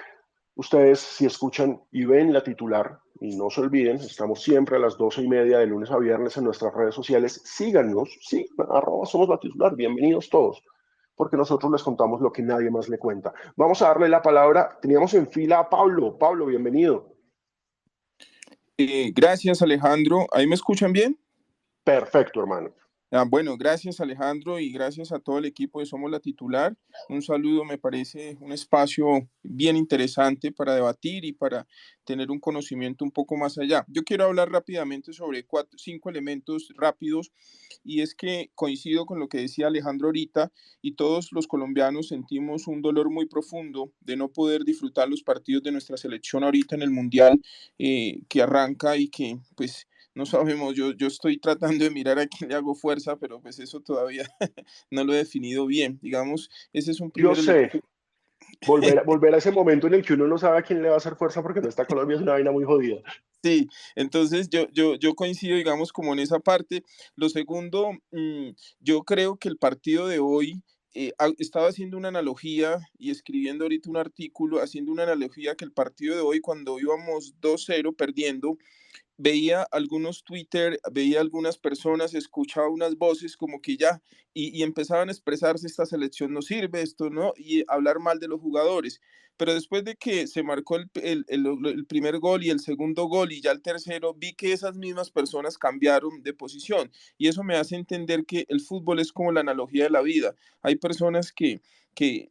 Ustedes, si escuchan y ven la titular, y no se olviden, estamos siempre a las 12:30 de lunes a viernes en nuestras redes sociales. Síganos, sí, @somos la titular, bienvenidos todos. porque nosotros les contamos lo que nadie más le cuenta. Vamos a darle la palabra, teníamos en fila a Pablo. Pablo, bienvenido. Gracias, Alejandro. ¿Ahí me escuchan bien? Perfecto, hermano. Bueno, gracias, Alejandro, y gracias a todo el equipo de Somos la Titular. Un saludo, me parece un espacio bien interesante para debatir y para tener un conocimiento un poco más allá. Yo quiero hablar rápidamente sobre 5 elementos rápidos, y es que coincido con lo que decía Alejandro ahorita, y todos los colombianos sentimos un dolor muy profundo de no poder disfrutar los partidos de nuestra selección ahorita en el Mundial que arranca y que pues no sabemos. Yo estoy tratando de mirar a quién le hago fuerza, pero pues eso todavía no lo he definido bien. Digamos, ese es un Yo primer sé, elemento. volver a ese momento en el que uno no sabe a quién le va a hacer fuerza porque no está Colombia es una vaina muy jodida. Sí, entonces yo coincido, digamos, como en esa parte. Lo segundo, yo creo que el partido de hoy, estaba haciendo una analogía y escribiendo ahorita un artículo, haciendo una analogía que el partido de hoy, cuando íbamos 2-0 perdiendo, veía algunos Twitter, veía algunas personas, escuchaba unas voces como que ya, y empezaban a expresarse: esta selección no sirve, esto no, y hablar mal de los jugadores. Pero después de que se marcó el primer gol y el segundo gol y ya el tercero, vi que esas mismas personas cambiaron de posición, y eso me hace entender que el fútbol es como la analogía de la vida. Hay personas que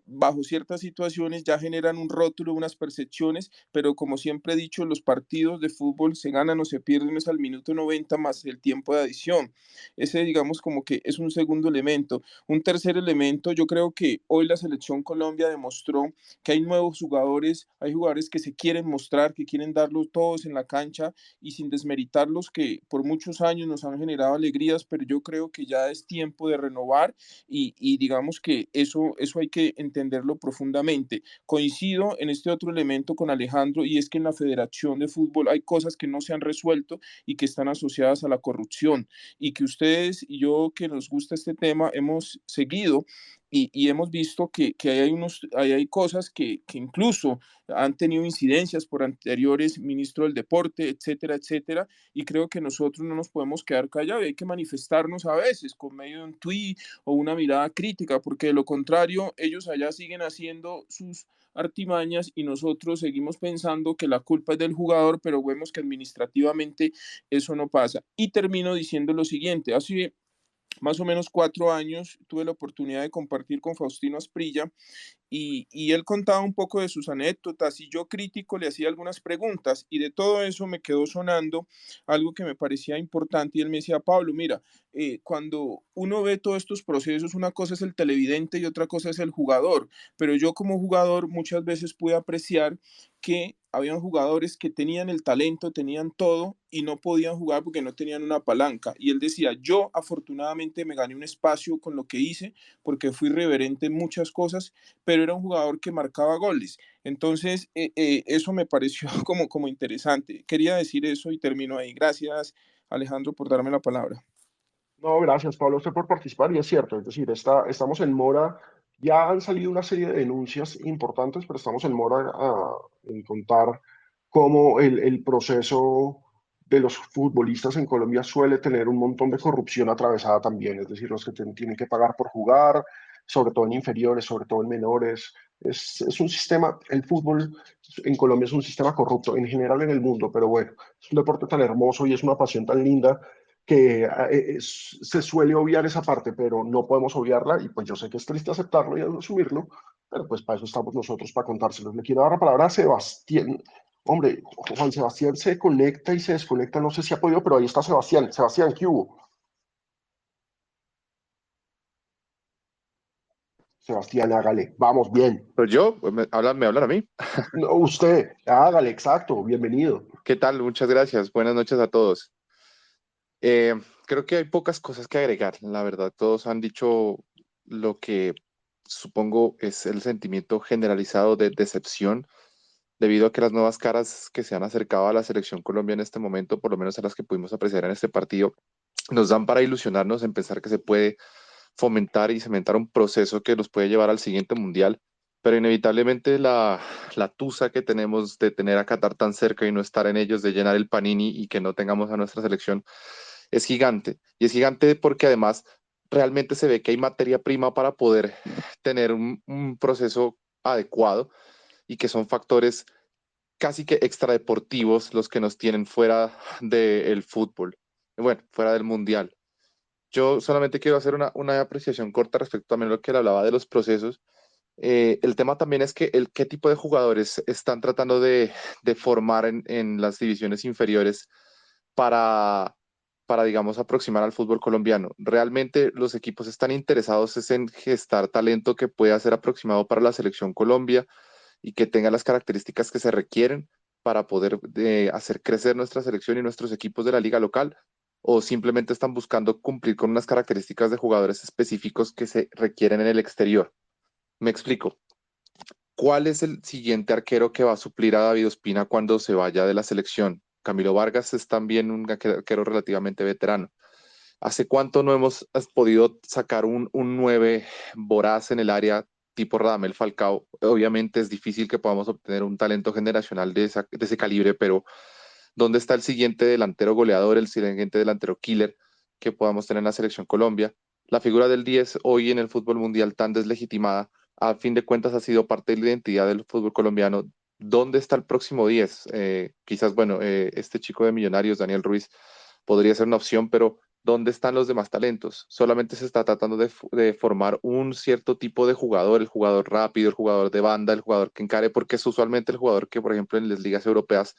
bajo ciertas situaciones ya generan un rótulo, unas percepciones, pero como siempre he dicho, los partidos de fútbol se ganan o se pierden es al minuto 90 más el tiempo de adición. Ese, digamos, como que es un segundo elemento. Un tercer elemento, yo creo que hoy la selección Colombia demostró que hay nuevos jugadores, hay jugadores que se quieren mostrar, que quieren darlo todos en la cancha, y sin desmeritarlos, que por muchos años nos han generado alegrías, pero yo creo que ya es tiempo de renovar, y digamos que eso hay que entenderlo profundamente. Coincido en este otro elemento con Alejandro, y es que en la Federación de Fútbol hay cosas que no se han resuelto y que están asociadas a la corrupción, y que ustedes y yo, que nos gusta este tema, hemos seguido y hemos visto que hay cosas que incluso han tenido incidencias por anteriores ministros del deporte, etcétera, etcétera, y creo que nosotros no nos podemos quedar callados y hay que manifestarnos a veces con medio de un tweet o una mirada crítica, porque de lo contrario ellos allá siguen haciendo sus artimañas y nosotros seguimos pensando que la culpa es del jugador, pero vemos que administrativamente eso no pasa. Y termino diciendo lo siguiente: hace más o menos 4 años tuve la oportunidad de compartir con Faustino Asprilla, y él contaba un poco de sus anécdotas, y yo, crítico, le hacía algunas preguntas, y de todo eso me quedó sonando algo que me parecía importante, y él me decía: Pablo, mira, cuando uno ve todos estos procesos, una cosa es el televidente y otra cosa es el jugador, pero yo como jugador muchas veces pude apreciar que habían jugadores que tenían el talento, tenían todo y no podían jugar porque no tenían una palanca. Y él decía: yo afortunadamente me gané un espacio con lo que hice porque fui reverente en muchas cosas, pero era un jugador que marcaba goles. Entonces, eso me pareció como interesante. Quería decir eso y termino ahí. Gracias, Alejandro, por darme la palabra. No, gracias, Pablo, a usted por participar. Y es cierto, es decir, estamos en mora. Ya han salido una serie de denuncias importantes, pero estamos en mora en contar cómo el proceso de los futbolistas en Colombia suele tener un montón de corrupción atravesada también. Es decir, los que tienen que pagar por jugar, sobre todo en inferiores, sobre todo en menores. Es un sistema, el fútbol en Colombia es un sistema corrupto, en general en el mundo, pero bueno, es un deporte tan hermoso y es una pasión tan linda que se suele obviar esa parte, pero no podemos obviarla, y pues yo sé que es triste aceptarlo y asumirlo, pero pues para eso estamos nosotros, para contárselos. Le quiero dar la palabra a Sebastián. Hombre, Juan Sebastián se conecta y se desconecta, no sé si ha podido, pero ahí está Sebastián. Sebastián, ¿qué hubo? Sebastián, hágale, vamos bien. Pues yo, me hablan a mí. No, usted, hágale, exacto, bienvenido. ¿Qué tal? Muchas gracias. Buenas noches a todos. Creo que hay pocas cosas que agregar. La verdad, todos han dicho lo que supongo es el sentimiento generalizado de decepción debido a que las nuevas caras que se han acercado a la selección Colombia en este momento, por lo menos a las que pudimos apreciar en este partido, nos dan para ilusionarnos en pensar que se puede fomentar y cementar un proceso que nos puede llevar al siguiente mundial, pero inevitablemente la tusa que tenemos de tener a Qatar tan cerca y no estar en ellos, de llenar el panini y que no tengamos a nuestra selección, es gigante. Y es gigante porque además realmente se ve que hay materia prima para poder tener un proceso adecuado y que son factores casi que extradeportivos los que nos tienen fuera del fútbol, bueno, fuera del mundial. Yo solamente quiero hacer una apreciación corta respecto también a lo que él hablaba de los procesos. El tema también es que qué tipo de jugadores están tratando de formar en las divisiones inferiores para, digamos, aproximar al fútbol colombiano. Realmente los equipos están interesados es en gestar talento que pueda ser aproximado para la selección Colombia y que tenga las características que se requieren para poder hacer crecer nuestra selección y nuestros equipos de la liga local, o simplemente están buscando cumplir con unas características de jugadores específicos que se requieren en el exterior. Me explico. ¿Cuál es el siguiente arquero que va a suplir a David Ospina cuando se vaya de la selección? Camilo Vargas es también un arquero relativamente veterano. ¿Hace cuánto no hemos podido sacar un 9 voraz en el área tipo Radamel Falcao? Obviamente es difícil que podamos obtener un talento generacional de ese calibre, pero ¿dónde está el siguiente delantero goleador, el siguiente delantero killer que podamos tener en la selección Colombia? La figura del 10 hoy en el fútbol mundial tan deslegitimada, a fin de cuentas ha sido parte de la identidad del fútbol colombiano. ¿Dónde está el próximo 10? Quizás, bueno, este chico de Millonarios, Daniel Ruiz, podría ser una opción, pero ¿dónde están los demás talentos? Solamente se está tratando de formar un cierto tipo de jugador, el jugador rápido, el jugador de banda, el jugador que encare, porque es usualmente el jugador que, por ejemplo, en las ligas europeas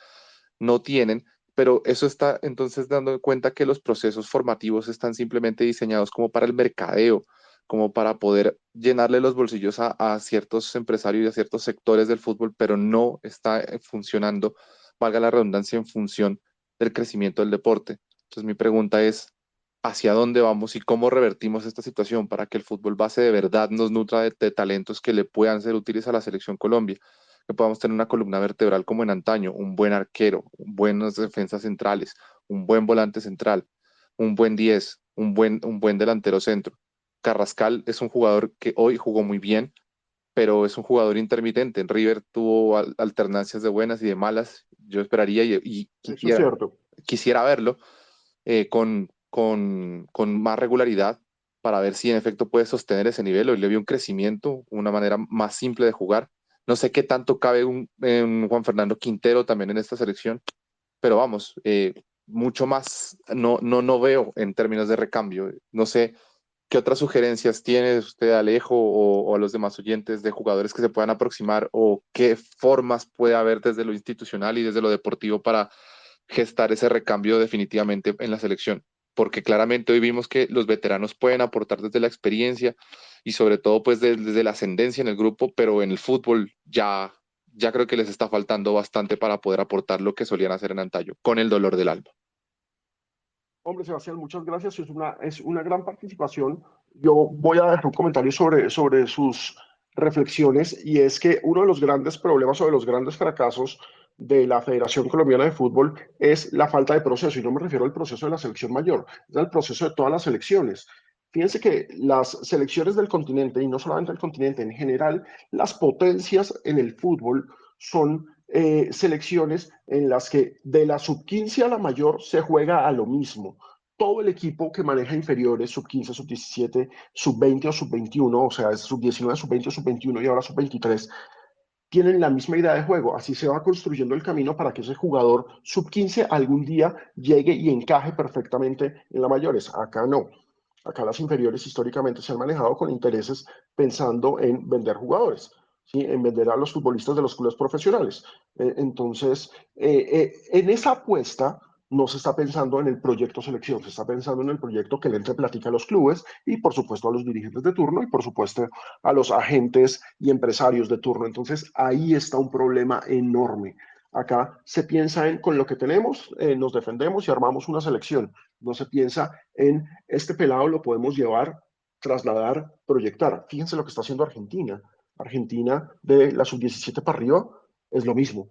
no tienen, pero eso está entonces dando cuenta que los procesos formativos están simplemente diseñados como para el mercadeo, como para poder llenarle los bolsillos a ciertos empresarios y a ciertos sectores del fútbol, pero no está funcionando, valga la redundancia, en función del crecimiento del deporte. Entonces mi pregunta es, ¿hacia dónde vamos y cómo revertimos esta situación para que el fútbol base de verdad nos nutra de talentos que le puedan ser útiles a la selección Colombia? Que podamos tener una columna vertebral como en antaño, un buen arquero, buenas defensas centrales, un buen volante central, un buen 10, un buen delantero centro. Carrascal es un jugador que hoy jugó muy bien, pero es un jugador intermitente. En River tuvo alternancias de buenas y de malas. Yo esperaría y Eso es cierto. quisiera verlo con más regularidad para ver si en efecto puede sostener ese nivel. Hoy le vi un crecimiento, una manera más simple de jugar. No sé qué tanto cabe un Juan Fernando Quintero también en esta selección, pero vamos, mucho más no veo en términos de recambio. No sé qué otras sugerencias tiene usted, Alejo, o a los demás oyentes de jugadores que se puedan aproximar o qué formas puede haber desde lo institucional y desde lo deportivo para gestar ese recambio definitivamente en la selección, porque claramente hoy vimos que los veteranos pueden aportar desde la experiencia y sobre todo pues desde la ascendencia en el grupo, pero en el fútbol ya creo que les está faltando bastante para poder aportar lo que solían hacer en antaño, con el dolor del alma. Hombre, Sebastián, muchas gracias. Es una gran participación. Yo voy a dejar un comentario sobre sus reflexiones y es que uno de los grandes problemas o de los grandes fracasos de la Federación Colombiana de Fútbol es la falta de proceso, y no me refiero al proceso de la selección mayor, es al proceso de todas las selecciones. Fíjense que las selecciones del continente, y no solamente del continente, en general, las potencias en el fútbol son selecciones en las que de la sub-15 a la mayor se juega a lo mismo. Todo el equipo que maneja inferiores, sub-15, sub-17, sub-20 o sub-21, o sea, es sub-19, sub-20 o sub-21 y ahora sub-23, tienen la misma idea de juego. Así se va construyendo el camino para que ese jugador sub-15 algún día llegue y encaje perfectamente en la mayores. Acá no. Acá las inferiores históricamente se han manejado con intereses pensando en vender jugadores, ¿sí? En vender a los futbolistas de los clubes profesionales. Entonces, en esa apuesta no se está pensando en el proyecto selección, se está pensando en el proyecto que le entre platica a los clubes y por supuesto a los dirigentes de turno y por supuesto a los agentes y empresarios de turno. Entonces, ahí está un problema enorme. Acá se piensa en con lo que tenemos, nos defendemos y armamos una selección. No se piensa en este pelado lo podemos llevar, trasladar, proyectar. Fíjense lo que está haciendo Argentina. Argentina de la sub-17 para arriba es lo mismo.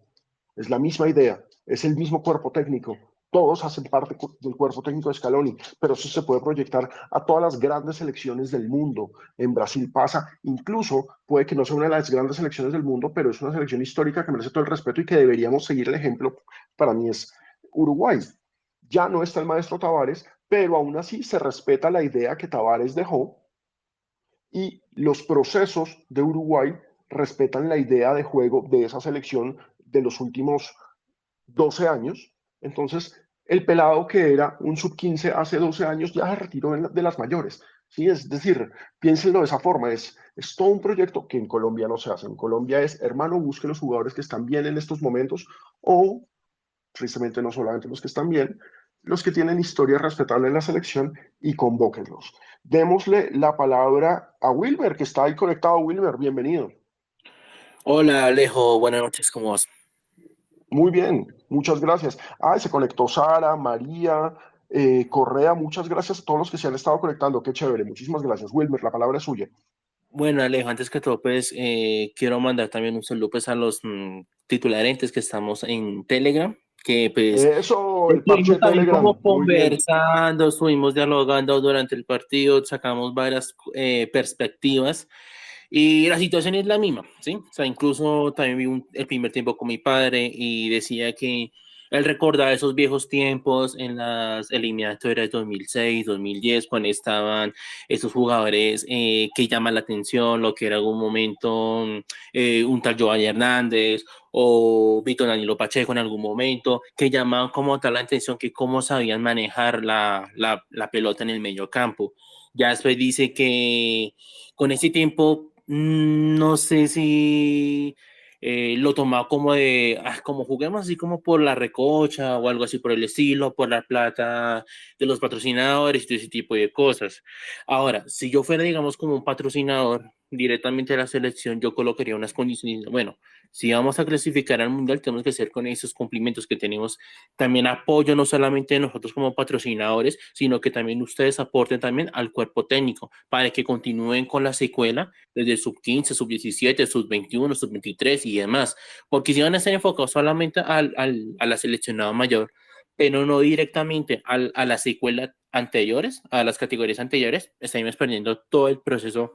Es la misma idea, es el mismo cuerpo técnico. Todos hacen parte del cuerpo técnico de Scaloni, pero eso se puede proyectar a todas las grandes selecciones del mundo. En Brasil pasa, incluso puede que no sea una de las grandes selecciones del mundo, pero es una selección histórica que merece todo el respeto y que deberíamos seguir el ejemplo. Para mí es Uruguay. Ya no está el maestro Tavares, pero aún así se respeta la idea que Tavares dejó y los procesos de Uruguay respetan la idea de juego de esa selección de los últimos 12 años. Entonces, el pelado que era un sub-15 hace 12 años ya se retiró de las mayores. ¿Sí? Es decir, piénsenlo de esa forma, es todo un proyecto que en Colombia no se hace. En Colombia es, hermano, busque los jugadores que están bien en estos momentos o, tristemente, no solamente los que están bien, los que tienen historia respetable en la selección y convóquenlos. Démosle la palabra a Wilmer, que está ahí conectado. Wilmer, bienvenido. Hola Alejo, buenas noches, ¿cómo vas? Muy bien, muchas gracias. Se conectó Sara, María, Correa, muchas gracias a todos los que se han estado conectando. Qué chévere, muchísimas gracias. Wilmer, la palabra es suya. Bueno Alejo, antes que todo pues quiero mandar también un saludo pues a los titulares que estamos en Telegram, que pues Eso, el parche estuvimos de también como Telegram, muy bien. conversando, estuvimos dialogando durante el partido, sacamos varias perspectivas. Y la situación es la misma, ¿sí? O sea, incluso también vi el primer tiempo con mi padre y decía que él recordaba esos viejos tiempos en las eliminatorias de 2006, 2010, cuando estaban esos jugadores que llaman la atención, lo que era en algún momento un tal Giovanni Hernández o Víctor Danilo Pacheco en algún momento, que llamaban como tal la atención, que cómo sabían manejar la pelota en el medio campo. Ya después dice que con ese tiempo no sé si lo tomaba como de, como juguemos así como por la recocha o algo así por el estilo, por la plata de los patrocinadores y ese tipo de cosas. Ahora, si yo fuera, digamos, como un patrocinador directamente de la selección, yo colocaría unas condiciones, bueno, si vamos a clasificar al mundial, tenemos que hacer con esos cumplimientos que tenemos también apoyo no solamente de nosotros como patrocinadores, sino que también ustedes aporten también al cuerpo técnico para que continúen con la secuela desde el sub-15, sub-17, sub-21, sub-23 y demás, porque si van a estar enfocados solamente a la seleccionada mayor, pero no directamente a las secuelas anteriores, a las categorías anteriores, estaríamos perdiendo todo el proceso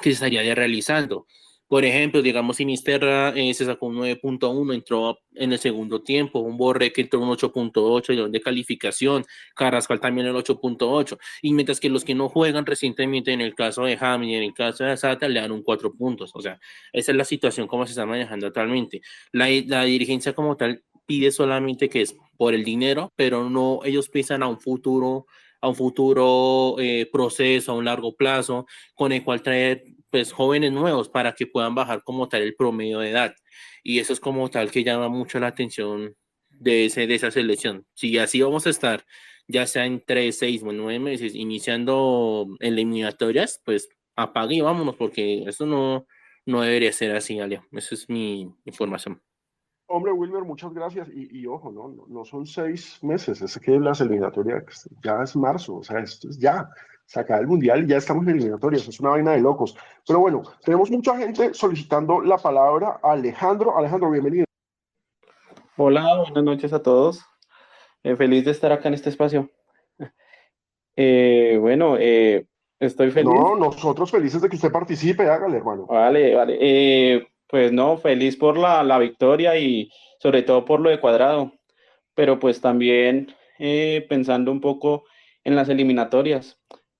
que se estaría realizando. Por ejemplo, digamos, Sinisterra se sacó un 9.1, entró en el segundo tiempo, un Borré que entró un 8.8 de calificación, Carrascal también el 8.8, y mientras que los que no juegan recientemente, en el caso de James y en el caso de Asata, le dan un 4 puntos. O sea, esa es la situación como se está manejando actualmente. La dirigencia como tal pide solamente que es por el dinero, pero no, ellos piensan a un futuro proceso, a un largo plazo, con el cual traer pues jóvenes nuevos para que puedan bajar como tal el promedio de edad. Y eso es como tal que llama mucho la atención de esa selección. Si así vamos a estar, ya sea en 3, 6 o 9 meses, iniciando eliminatorias, pues apague y vámonos, porque eso no debería ser así, Ale. Esa es mi información. Hombre, Wilmer, muchas gracias. Y ojo, no son 6 meses, es que las eliminatorias ya es marzo, o sea, esto es ya. Se acaba el mundial y ya estamos en eliminatorias, es una vaina de locos. Pero bueno, tenemos mucha gente solicitando la palabra. Alejandro, bienvenido. Hola, buenas noches a todos. Feliz de estar acá en este espacio. Bueno, estoy feliz. No, nosotros felices de que usted participe, hágale, hermano. Vale, vale. Pues no, feliz por la victoria y sobre todo por lo de Cuadrado, pero pues también pensando un poco en las eliminatorias.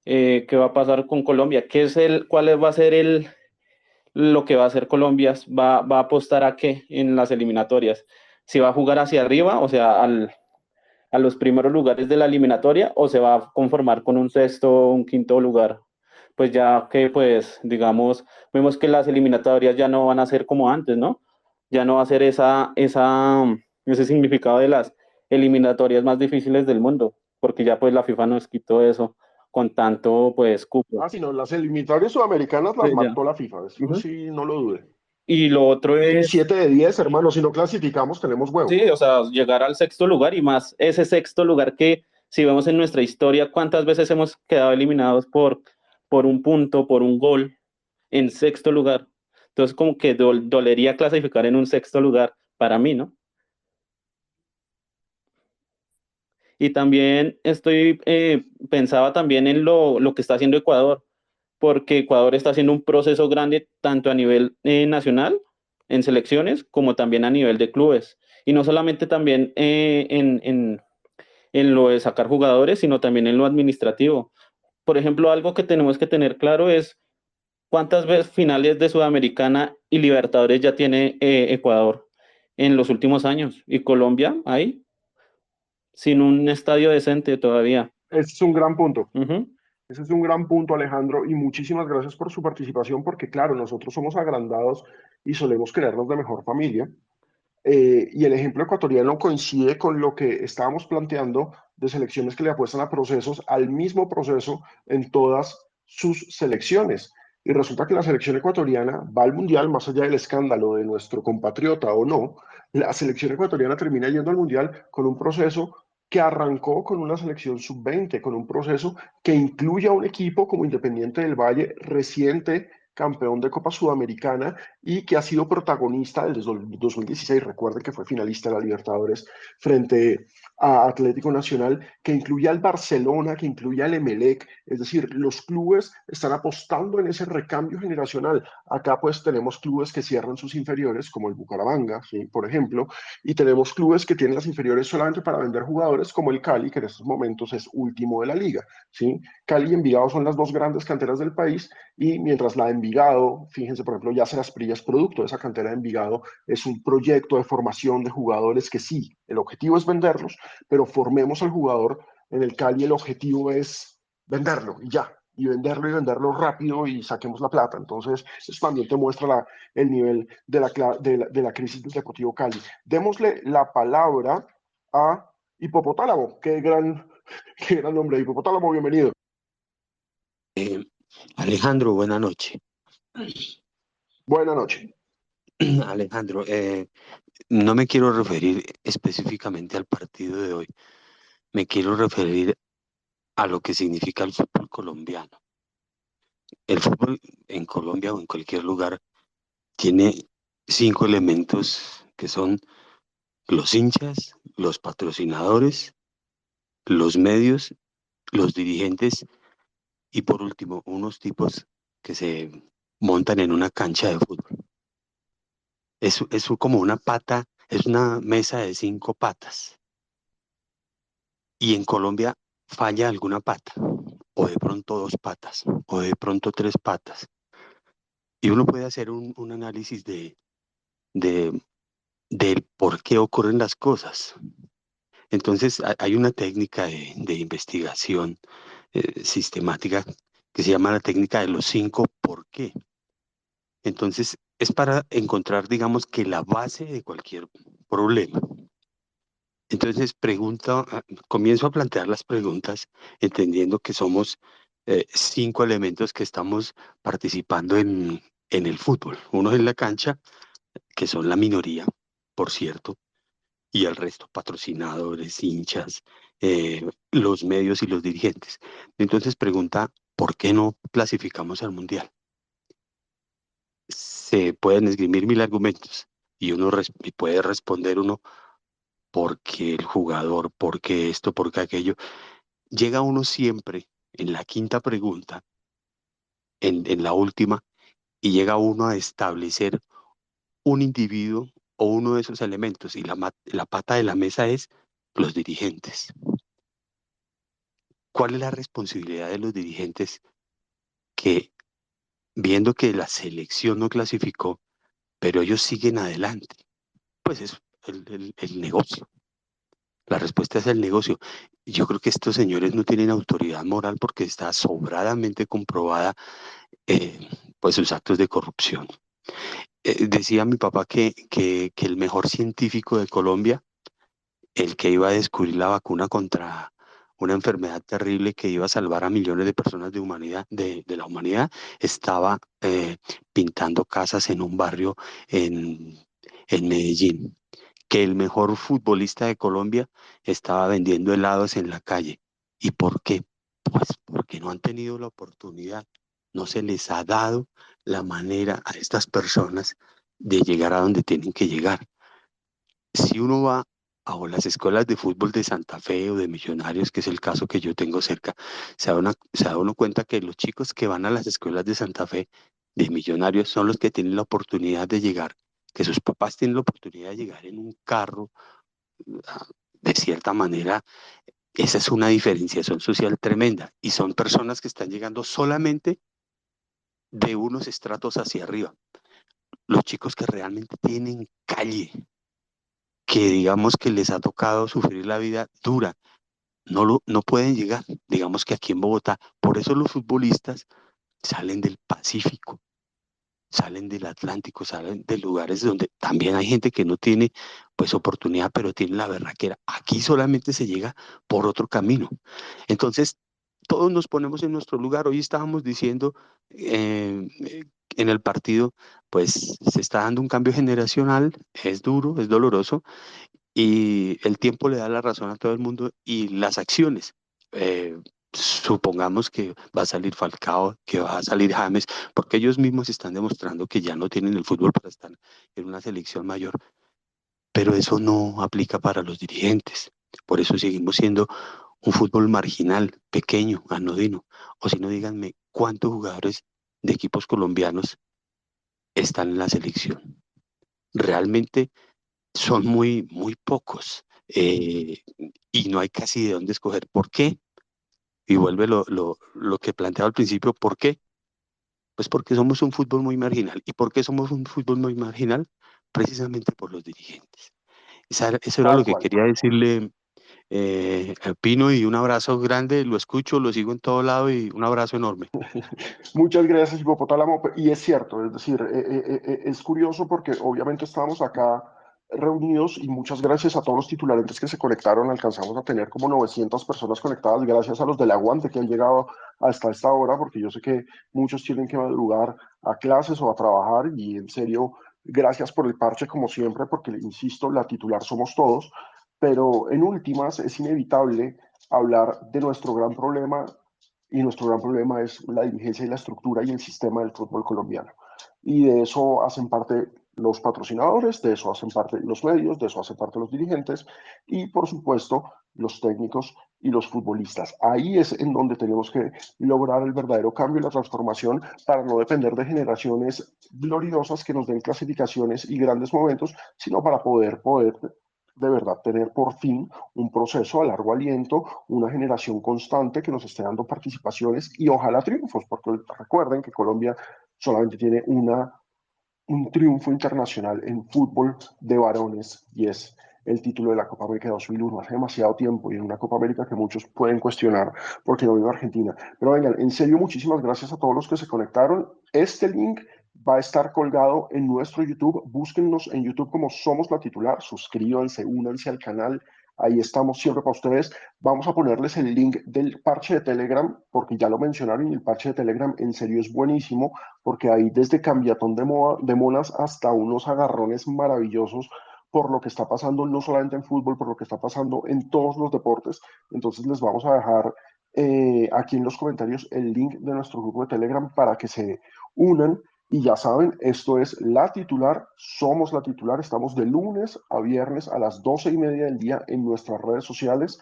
¿Qué va a pasar con Colombia? ¿Cuál va a ser lo que va a hacer Colombia? ¿Va a apostar a qué en las eliminatorias? ¿Si va a jugar hacia arriba, o sea, a los primeros lugares de la eliminatoria, o se va a conformar con un sexto o un quinto lugar? Pues ya que, pues, digamos, vemos que las eliminatorias ya no van a ser como antes, ¿no? Ya no va a ser ese significado de las eliminatorias más difíciles del mundo, porque ya pues la FIFA nos quitó eso con tanto, pues, cupo. Sí, no, las eliminatorias sudamericanas las Sí, ya. mató la FIFA, eso sí, no lo dude. Y lo otro Y es, 7 de 10, hermano, si no clasificamos tenemos huevo. sí, o sea, llegar al sexto lugar y más ese sexto lugar que si vemos en nuestra historia cuántas veces hemos quedado eliminados por un punto, por un gol en sexto lugar. Entonces como que dolería clasificar en un sexto lugar para mí, ¿no? Y también pensaba también en lo que está haciendo Ecuador, porque Ecuador está haciendo un proceso grande tanto a nivel nacional, en selecciones, como también a nivel de clubes. Y no solamente también en lo de sacar jugadores, sino también en lo administrativo. Por ejemplo, algo que tenemos que tener claro es cuántas veces finales de Sudamericana y Libertadores ya tiene Ecuador en los últimos años. Y Colombia, ahí, sin un estadio decente todavía. Ese es un gran punto. Ujú. Ese es un gran punto, Alejandro, y muchísimas gracias por su participación, porque claro, nosotros somos agrandados y solemos creernos de mejor familia. Y el ejemplo ecuatoriano coincide con lo que estábamos planteando de selecciones que le apuestan a procesos, al mismo proceso en todas sus selecciones. Y resulta que la selección ecuatoriana va al Mundial, más allá del escándalo de nuestro compatriota o no, la selección ecuatoriana termina yendo al Mundial con un proceso que arrancó con una selección sub-20, con un proceso que incluye a un equipo como Independiente del Valle, reciente campeón de Copa Sudamericana y que ha sido protagonista desde el 2016. Recuerden que fue finalista de la Libertadores frente a Atlético Nacional, que incluye al Barcelona, que incluye al Emelec. Es decir, los clubes están apostando en ese recambio generacional. Acá pues tenemos clubes que cierran sus inferiores, como el Bucaramanga, ¿sí? Por ejemplo, y tenemos clubes que tienen las inferiores solamente para vender jugadores, como el Cali, que en estos momentos es último de la liga, ¿sí? Cali y Envigado son las dos grandes canteras del país, y mientras la de Envigado, fíjense, por ejemplo, Yacer Asprilla es producto de esa cantera de Envigado, es un proyecto de formación de jugadores que sí, el objetivo es venderlos, pero formemos al jugador. En el Cali el objetivo es venderlo y ya, y venderlo rápido y saquemos la plata. Entonces, eso también te muestra el nivel de la crisis del Deportivo Cali. Démosle la palabra a Hipopotálamo. Qué gran nombre, Hipopotálamo, bienvenido. Alejandro, buena noche. Buenas noches. Alejandro, no me quiero referir específicamente al partido de hoy, me quiero referir a lo que significa el fútbol colombiano. El fútbol en Colombia o en cualquier lugar tiene 5 elementos que son los hinchas, los patrocinadores, los medios, los dirigentes y por último unos tipos que se montan en una cancha de fútbol. Es como una pata, es una mesa de 5 patas. Y en Colombia falla alguna pata, o de pronto 2 patas, o de pronto 3 patas. Y uno puede hacer un análisis de, del por qué ocurren las cosas. Entonces hay una técnica de investigación sistemática que se llama la técnica de los 5 por qué. Entonces es para encontrar, digamos, que la base de cualquier problema. Entonces comienzo a plantear las preguntas entendiendo que somos 5 elementos que estamos participando en el fútbol. Uno es la cancha, que son la minoría, por cierto, y el resto patrocinadores, hinchas, los medios y los dirigentes. Entonces pregunta, ¿por qué no clasificamos al Mundial? Se pueden esgrimir 1000 argumentos y y puede responder uno porque el jugador, porque esto, porque aquello. Llega uno siempre en la quinta pregunta, en la última, y llega uno a establecer un individuo o uno de esos elementos. Y la pata de la mesa es los dirigentes. ¿Cuál es la responsabilidad de los dirigentes que, viendo que la selección no clasificó, pero ellos siguen adelante? Pues es el negocio. La respuesta es el negocio. Yo creo que estos señores no tienen autoridad moral porque está sobradamente comprobada pues sus actos de corrupción. Decía mi papá que el mejor científico de Colombia, el que iba a descubrir la vacuna contra una enfermedad terrible que iba a salvar a millones de personas de la humanidad, estaba pintando casas en un barrio en Medellín. Que el mejor futbolista de Colombia estaba vendiendo helados en la calle. ¿Y por qué? Pues porque no han tenido la oportunidad, no se les ha dado la manera a estas personas de llegar a donde tienen que llegar. Si uno va a las escuelas de fútbol de Santa Fe o de Millonarios, que es el caso que yo tengo cerca, se da uno cuenta que los chicos que van a las escuelas de Santa Fe, de Millonarios, son los que tienen la oportunidad de llegar, que sus papás tienen la oportunidad de llegar en un carro, de cierta manera, Esa es una diferenciación social tremenda y son personas que están llegando solamente de unos estratos hacia arriba. Los chicos que realmente tienen calle, que digamos que les ha tocado sufrir la vida dura, no pueden llegar. Digamos que aquí en Bogotá, por eso los futbolistas salen del Pacífico, salen del Atlántico, salen de lugares donde también hay gente que no tiene pues oportunidad, pero tiene la berraquera. Aquí solamente se llega por otro camino. Entonces, todos nos ponemos en nuestro lugar. Hoy estábamos diciendo en el partido, pues se está dando un cambio generacional, es duro, es doloroso, y el tiempo le da la razón a todo el mundo y las acciones. Supongamos que va a salir Falcao, que va a salir James, porque ellos mismos están demostrando que ya no tienen el fútbol para estar en una selección mayor, pero eso no aplica para los dirigentes. Por eso seguimos siendo un fútbol marginal, pequeño, anodino. O si no, díganme, ¿cuántos jugadores de equipos colombianos están en la selección? Realmente son muy pocos y no hay casi de dónde escoger. ¿Por qué? Y vuelve lo que planteaba al principio, ¿por qué? Pues porque somos un fútbol muy marginal. ¿Y por qué somos un fútbol muy marginal? Precisamente por los dirigentes. Eso era lo Tal que cual. quería decirle a Pino, y un abrazo grande, lo escucho, lo sigo en todo lado y un abrazo enorme. Muchas gracias, Hipopótamo. Y es cierto, es decir, es curioso porque obviamente estábamos acá reunidos y muchas gracias a todos los titulares que se conectaron. Alcanzamos a tener como 900 personas conectadas, gracias a los del aguante que han llegado hasta esta hora, porque yo sé que muchos tienen que madrugar a clases o a trabajar y en serio, gracias por el parche como siempre, porque, insisto, la titular somos todos, pero en últimas es inevitable hablar de nuestro gran problema y nuestro gran problema es la dirigencia y la estructura y el sistema del fútbol colombiano. Y de eso hacen parte los patrocinadores, de eso hacen parte los medios, de eso hacen parte los dirigentes y, por supuesto, los técnicos y los futbolistas. Ahí es en donde tenemos que lograr el verdadero cambio y la transformación para no depender de generaciones gloriosas que nos den clasificaciones y grandes momentos, sino para poder de verdad tener por fin un proceso a largo aliento, una generación constante que nos esté dando participaciones y ojalá triunfos, porque recuerden que Colombia solamente tiene un triunfo internacional en fútbol de varones y es el título de la Copa América de 2001. Hace demasiado tiempo y en una Copa América que muchos pueden cuestionar porque no vino Argentina. Pero vengan, en serio, muchísimas gracias a todos los que se conectaron. Este link va a estar colgado en nuestro YouTube. Búsquennos en YouTube como Somos la Titular. Suscríbanse, únanse al canal. Ahí estamos siempre para ustedes. Vamos a ponerles el link del parche de Telegram, porque ya lo mencionaron y el parche de Telegram en serio es buenísimo, porque hay desde cambiatón de monas hasta unos agarrones maravillosos por lo que está pasando no solamente en fútbol, por lo que está pasando en todos los deportes. Entonces les vamos a dejar aquí en los comentarios el link de nuestro grupo de Telegram para que se unan. Y ya saben, esto es La Titular, somos La Titular, estamos de lunes a viernes a las 12:30 del día en nuestras redes sociales.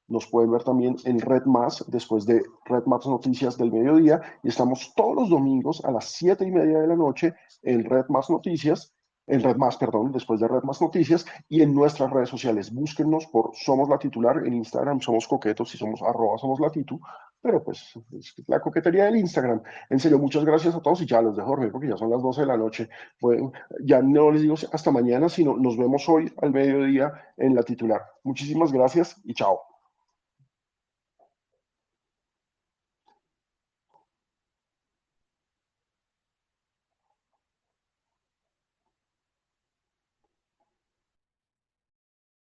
Nos pueden ver también en Red Más, después de Red Más Noticias del mediodía, y estamos todos los domingos a las 7:30 de la noche en Red Más Noticias, en Red Más, perdón, después de Red Más Noticias, y en nuestras redes sociales. Búsquennos por Somos la Titular, en Instagram somos coquetos y somos @somos la titu, pero pues es la coquetería del Instagram. En serio, muchas gracias a todos y ya los dejo dormir porque ya son las 12 de la noche. Ya no les digo hasta mañana, sino nos vemos hoy al mediodía en La Titular. Muchísimas gracias y chao.